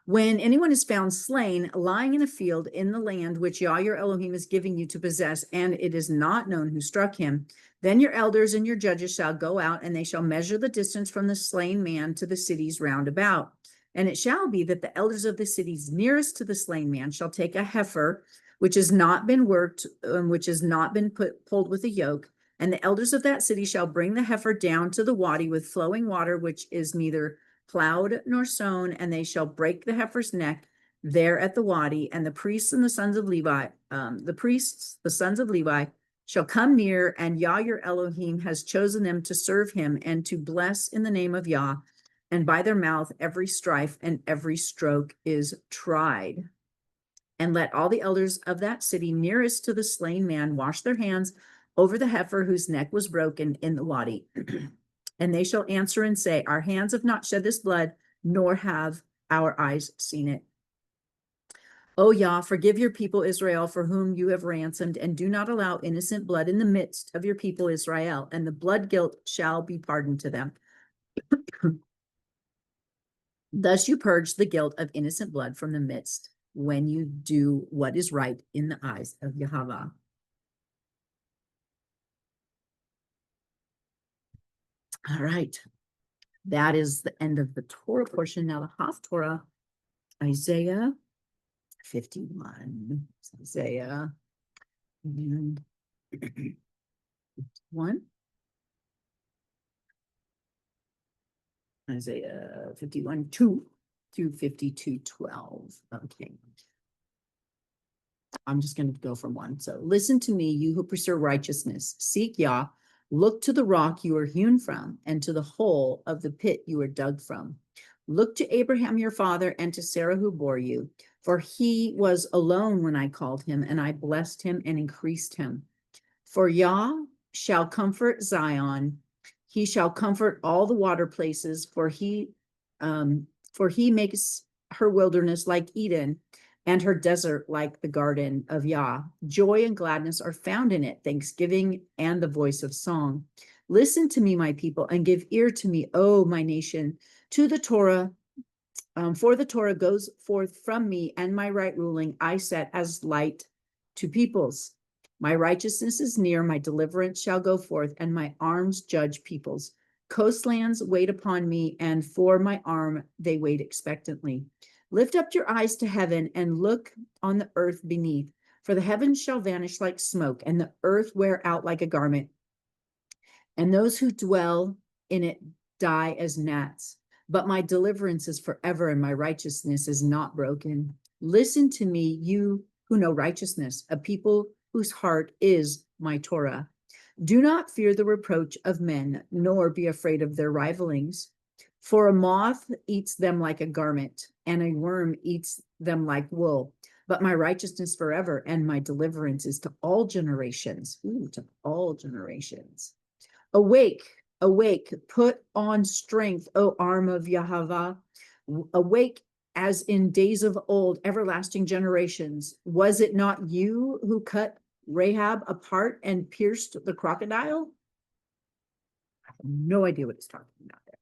When anyone is found slain, lying in a field in the land which Yah your Elohim is giving you to possess, and it is not known who struck him, then your elders and your judges shall go out, and they shall measure the distance from the slain man to the cities round about. And it shall be that the elders of the cities nearest to the slain man shall take a heifer, which has not been worked, which has not been pulled with a yoke, and the elders of that city shall bring the heifer down to the wadi with flowing water, which is neither plowed nor sown, and they shall break the heifer's neck there at the wadi. And the priests and the sons of Levi, the sons of Levi, shall come near, and Yah your Elohim has chosen them to serve him and to bless in the name of Yah. And by their mouth every strife and every stroke is tried. And let all the elders of that city nearest to the slain man wash their hands over the heifer whose neck was broken in the wadi. And they shall answer and say, our hands have not shed this blood, nor have our eyes seen it. O Yah, forgive your people Israel, for whom you have ransomed, and do not allow innocent blood in the midst of your people Israel, and the blood guilt shall be pardoned to them. Thus you purge the guilt of innocent blood from the midst, when you do what is right in the eyes of Yahweh. All right. That is the end of the Torah portion. Now the Haftarah, Isaiah 51. Isaiah 1. Isaiah 51, 2 through 52, 12. Okay. I'm just going to go from 1. So listen to me, you who pursue righteousness. Seek Yah. Look to the rock you were hewn from, and to the hole of the pit you were dug from. Look to Abraham your father, and to Sarah who bore you. For he was alone when I called him, and I blessed him and increased him. For Yah shall comfort Zion. He shall comfort all the water places, for he makes her wilderness like Eden, and her desert like the garden of Yah. Joy and gladness are found in it, thanksgiving and the voice of song. Listen to me, my people, and give ear to me, O my nation, to the Torah. For the Torah goes forth from me, and my right ruling I set as light to peoples. My righteousness is near, my deliverance shall go forth, and my arms judge peoples. Coastlands wait upon me, and for my arm they wait expectantly. Lift up your eyes to heaven and look on the earth beneath, for the heavens shall vanish like smoke, and the earth wear out like a garment, and those who dwell in it die as gnats. But my deliverance is forever, and my righteousness is not broken. Listen to me, you who know righteousness, a people whose heart is my Torah. Do not fear the reproach of men, nor be afraid of their rivalings. For a moth eats them like a garment, and a worm eats them like wool. But my righteousness forever, and my deliverance is to all generations. Ooh, to all generations. Awake, awake, put on strength, O arm of Yahweh. Awake as in days of old, everlasting generations. Was it not you who cut Rahab apart and pierced the crocodile? I have no idea what it's talking about there.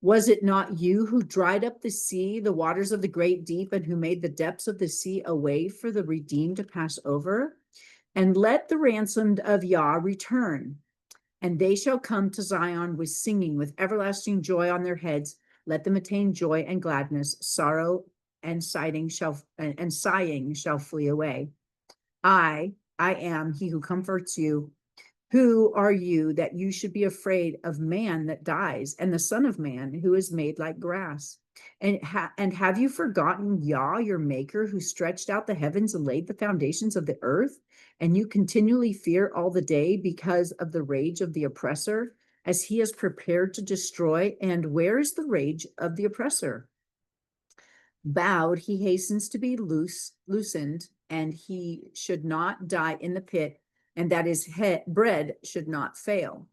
Was it not you who dried up the sea, the waters of the great deep, and who made the depths of the sea a way for the redeemed to pass over? And let the ransomed of Yah return, and they shall come to Zion with singing, with everlasting joy on their heads. Let them attain joy and gladness. Sorrow and sighing shall flee away. I am he who comforts you. Who are you that you should be afraid of man that dies, and the son of man who is made like grass? And have you forgotten Yah, your maker, who stretched out the heavens and laid the foundations of the earth? And you continually fear all the day because of the rage of the oppressor, as he is prepared to destroy. And where is the rage of the oppressor? Bowed, he hastens to be loosened, and he should not die in the pit, and that his bread should not fail.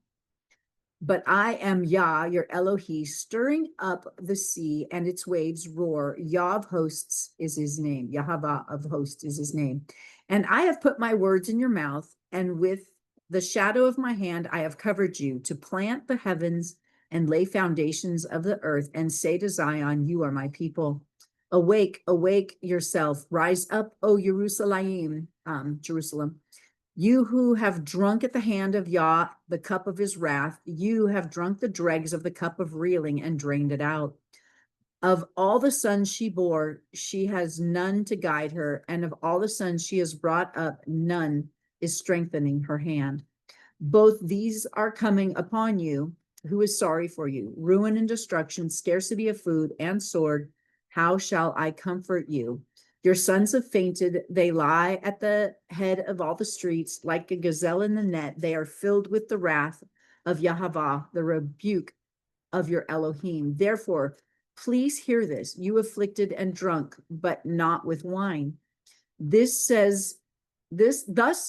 But I am Yah, your Elohim, stirring up the sea, and its waves roar. Yah of hosts is his name. Yahweh of hosts is his name. And I have put my words in your mouth, and with the shadow of my hand I have covered you, to plant the heavens and lay foundations of the earth, and say to Zion, you are my people. Awake, awake yourself. Rise up, O Jerusalem. You who have drunk at the hand of Yah the cup of his wrath, you have drunk the dregs of the cup of reeling and drained it out. Of all the sons she bore, she has none to guide her, and of all the sons she has brought up, none is strengthening her hand. Both these are coming upon you. Who is sorry for you? Ruin and destruction, scarcity of food, and sword. How shall I comfort you? Your sons have fainted. They lie at the head of all the streets. Like a gazelle in the net, they are filled with the wrath of Yahweh, the rebuke of your Elohim. Therefore, please hear this, you afflicted and drunk, but not with wine. Thus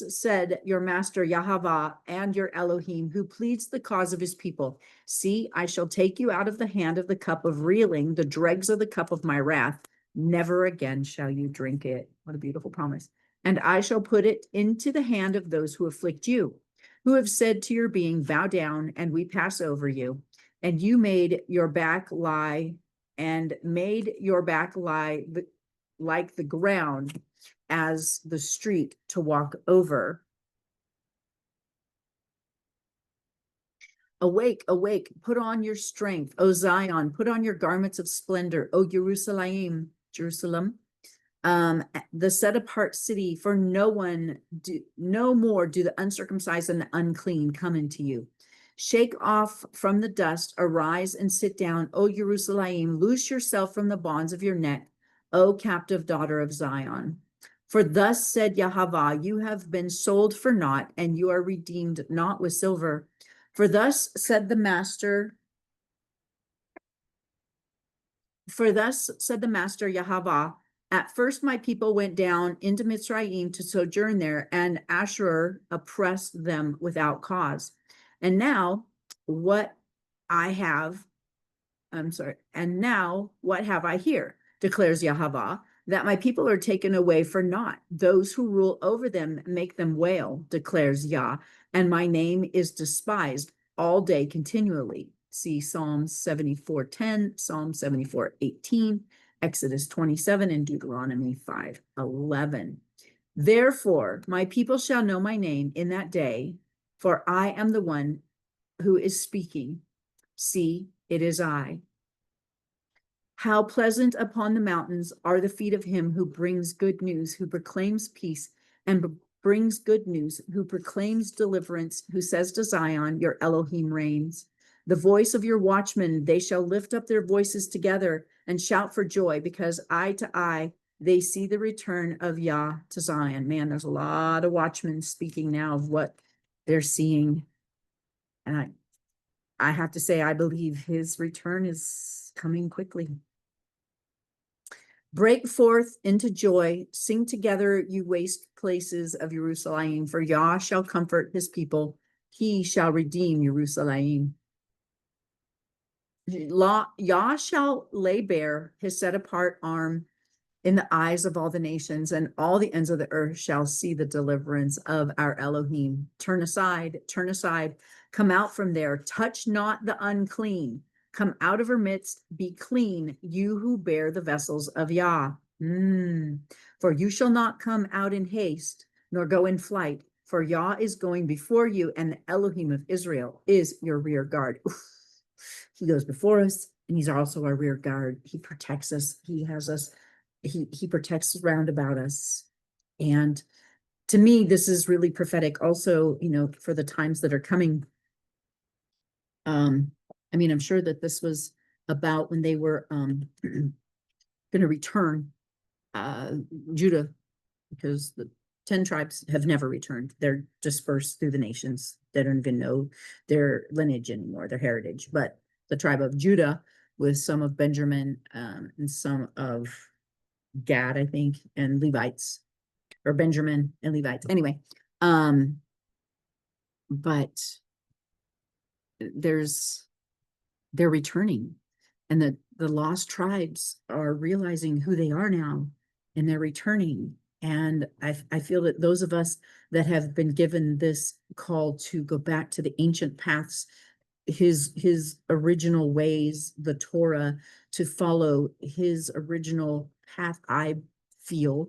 said your master Yahweh and your Elohim, who pleads the cause of his people. See, I shall take you out of the hand of the cup of reeling, the dregs of the cup of my wrath. Never again shall you drink it. What a beautiful promise. And I shall put it into the hand of those who afflict you, who have said to your being, bow down, and we pass over you. And you made your back lie like the ground, as the street to walk over. Awake, awake, put on your strength, O Zion, put on your garments of splendor, O Jerusalem, Jerusalem, the set apart city, for no more do the uncircumcised and the unclean come into you. Shake off from the dust, arise and sit down, O Jerusalem, loose yourself from the bonds of your neck, O captive daughter of Zion. For thus said Yahweh, you have been sold for naught, and you are redeemed not with silver. For thus said the master Yahweh, at first my people went down into Mitzrayim to sojourn there, and Asher oppressed them without cause. And now what have I here, declares Yahweh, that my people are taken away for naught. Those who rule over them make them wail, declares Yah, and my name is despised all day continually. See Psalm 74:10, Psalm 74:18, Exodus 27, and Deuteronomy 5:11. Therefore, my people shall know my name in that day, for I am the one who is speaking. See, it is I. How pleasant upon the mountains are the feet of him who brings good news, who proclaims peace and brings good news, who proclaims deliverance, who says to Zion, your Elohim reigns. The voice of your watchmen, they shall lift up their voices together and shout for joy, because eye to eye they see the return of Yah to Zion. Man, there's a lot of watchmen speaking now of what they're seeing. And I have to say, I believe his return is coming quickly. Break forth into joy, sing together, you waste places of Jerusalem, for Yah shall comfort his people, he shall redeem Jerusalem. Yah shall lay bare his set apart arm in the eyes of all the nations, and all the ends of the earth shall see the deliverance of our Elohim. Turn aside, come out from there, touch not the unclean. Come out of her midst, be clean, you who bear the vessels of Yah. For you shall not come out in haste, nor go in flight, for Yah is going before you, and the Elohim of Israel is your rear guard. Oof. He goes before us, and he's also our rear guard. He protects us. He has us. He protects round about us. And to me, this is really prophetic also, for the times that are coming. I'm sure that this was about when they were going to return Judah, because the 10 tribes have never returned. They're dispersed through the nations. They don't even know their lineage anymore, their heritage. But the tribe of Judah, with some of Benjamin and some of Gad, I think, and Levites, or Benjamin and Levites. Anyway, but they're returning, and the lost tribes are realizing who they are now, and they're returning. And I feel that those of us that have been given this call to go back to the ancient paths, his original ways, the Torah, to follow his original path, I feel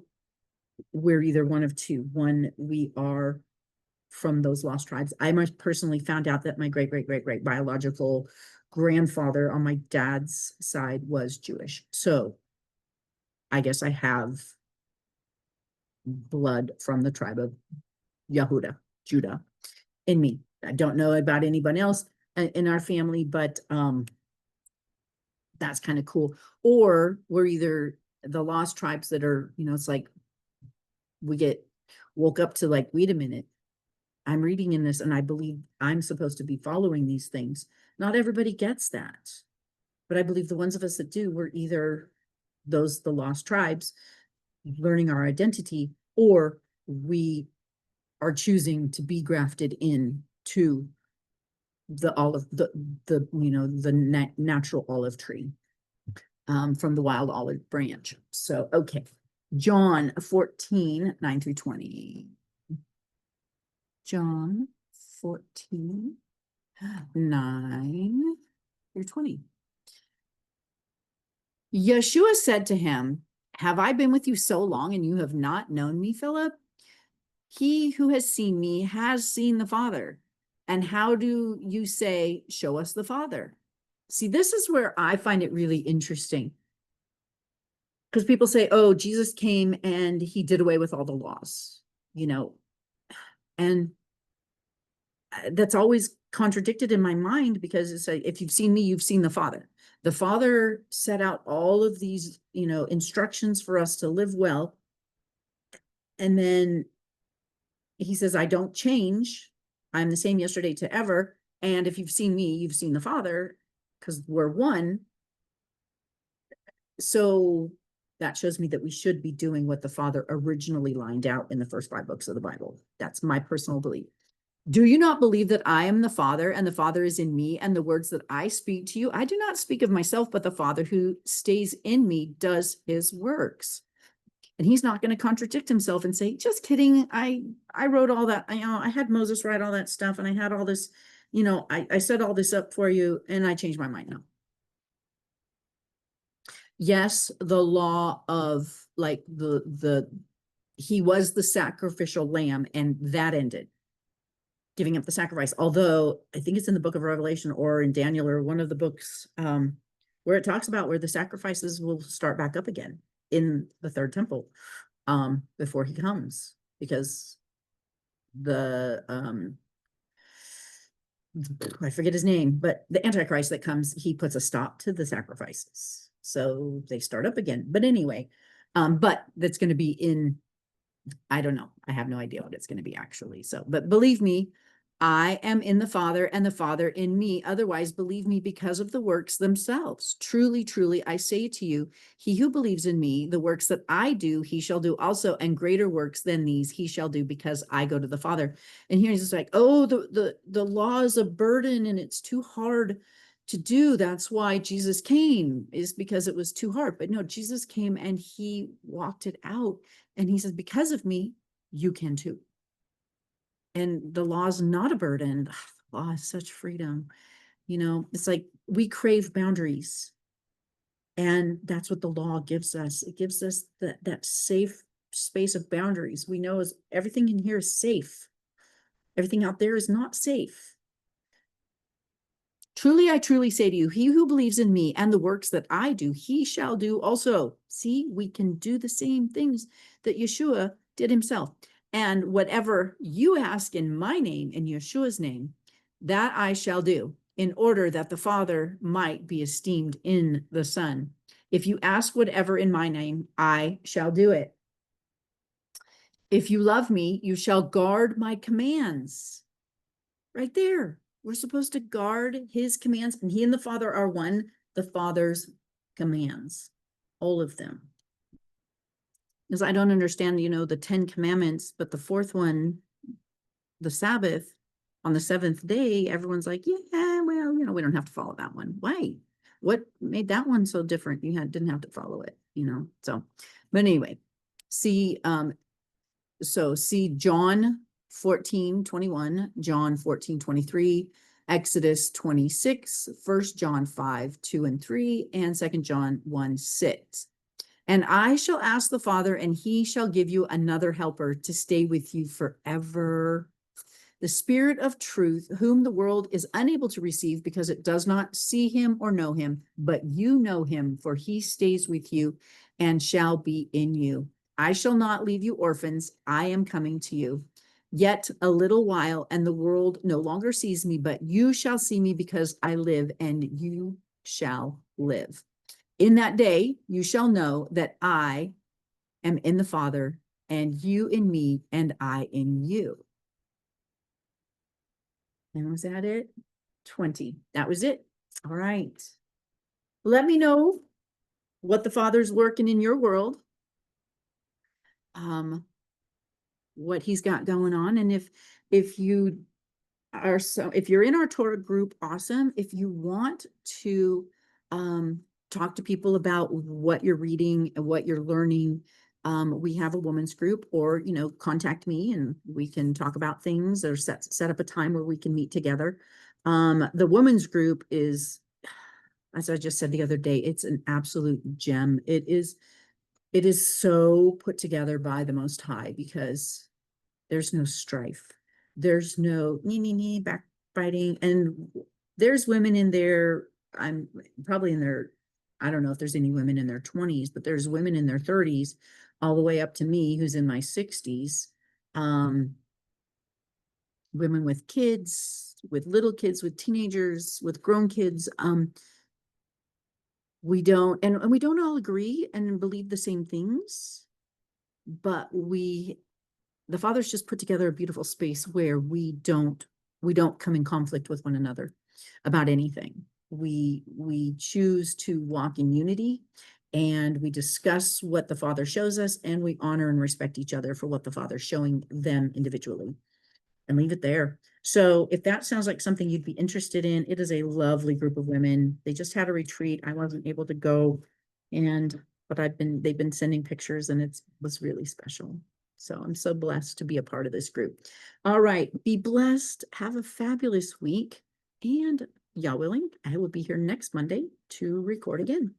we're either one of two. One, we are from those lost tribes. I personally found out that my great biological grandfather on my dad's side was Jewish. So I guess I have blood from the tribe of Judah in me. I don't know about anyone else in our family, but that's kind of cool. Or we're either the lost tribes that are, it's like we get woke up to like, wait a minute, I'm reading in this and I believe I'm supposed to be following these things. Not everybody gets that, but I believe the ones of us that do, we're either the lost tribes learning our identity, or we are choosing to be grafted in to the natural olive tree from the wild olive branch. So, okay. John 14, 9 through 20. John 14, 9 through 20. Yeshua said to him, have I been with you so long and you have not known me, Philip? He who has seen me has seen the Father. And how do you say, show us the Father? See, this is where I find it really interesting. Because people say, oh, Jesus came and he did away with all the laws, and that's always contradicted in my mind, because it's like, if you've seen me, you've seen the Father. The Father set out all of these, instructions for us to live well. And then he says, I don't change. I'm the same yesterday to ever. And if you've seen me, you've seen the Father, because we're one. So that shows me that we should be doing what the Father originally lined out in the first 5 books of the Bible. That's my personal belief. Do you not believe that I am the Father, and the Father is in me, and the words that I speak to you, I do not speak of myself, but the Father who stays in me does his works. And he's not going to contradict himself and say, just kidding. I wrote all that. I had Moses write all that stuff, and I had all this, I set all this up for you, and I changed my mind now. Yes, the law of like he was the sacrificial lamb, and that ended. Giving up the sacrifice, although I think it's in the book of Revelation or in Daniel or one of the books where it talks about where the sacrifices will start back up again in the 3rd temple before he comes, because the I forget his name, but the Antichrist that comes, he puts a stop to the sacrifices, so they start up again. But anyway, but that's going to be in, I don't know. I have no idea what it's going to be actually. So, but believe me, I am in the Father and the Father in me. Otherwise, believe me because of the works themselves. Truly, truly, I say to you, he who believes in me, the works that I do, he shall do also, and greater works than these he shall do, because I go to the Father. And here he's just like, oh, the law is a burden and it's too hard to do. That's why Jesus came, is because it was too hard. But no, Jesus came and he walked it out. And he says, because of me, you can too. And the law is not a burden. The law is such freedom. It's like we crave boundaries. And that's what the law gives us. It gives us that safe space of boundaries. We know everything in here is safe. Everything out there is not safe. Truly, I truly say to you, he who believes in me and the works that I do, he shall do also. See, we can do the same things that Yeshua did himself. And whatever you ask in my name, in Yeshua's name, that I shall do, in order that the Father might be esteemed in the Son. If you ask whatever in my name, I shall do it. If you love me, you shall guard my commands. Right there. We're supposed to guard his commands, and he and the Father are one. The Father's commands, all of them. Because I don't understand, the 10 commandments, but the 4th one, the Sabbath, on the 7th day, everyone's like, yeah, well, we don't have to follow that one. Why? What made that one so different? You didn't have to follow it, So, but anyway, see John 14:21, John 14:23, Exodus 26, 1 John 5:2 and 3, and 2 John 1:6. And I shall ask the Father, and he shall give you another helper to stay with you forever. The Spirit of truth, whom the world is unable to receive because it does not see him or know him, but you know him, for he stays with you and shall be in you. I shall not leave you orphans. I am coming to you. Yet a little while, and the world no longer sees me, but you shall see me, because I live, and you shall live. In that day, you shall know that I am in the Father, and you in me, and I in you. And was that it? 20. That was it. All right. Let me know what the Father's working in your world. What he's got going on. And if you are if you're in our Torah group, awesome. If you want to talk to people about what you're reading and what you're learning, we have a women's group, or contact me and we can talk about things, or set up a time where we can meet together. The women's group is, as I just said the other day, it's an absolute gem. It is so put together by the Most High, because there's no strife. There's no back fighting. And there's women in there, I'm probably in their, I don't know if there's any women in their 20s, but there's women in their 30s, all the way up to me, who's in my 60s. Women with kids, with little kids, with teenagers, with grown kids. We don't, and we don't all agree and believe the same things, but the Father's just put together a beautiful space where we don't come in conflict with one another about anything. We choose to walk in unity, and we discuss what the Father shows us, and we honor and respect each other for what the Father's showing them individually, and leave it there. So if that sounds like something you'd be interested in, it is a lovely group of women. They just had a retreat. I wasn't able to go, but they've been sending pictures, and it was really special. So I'm so blessed to be a part of this group. All right, be blessed. Have a fabulous week. And Yah willing, I will be here next Monday to record again.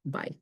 Bye.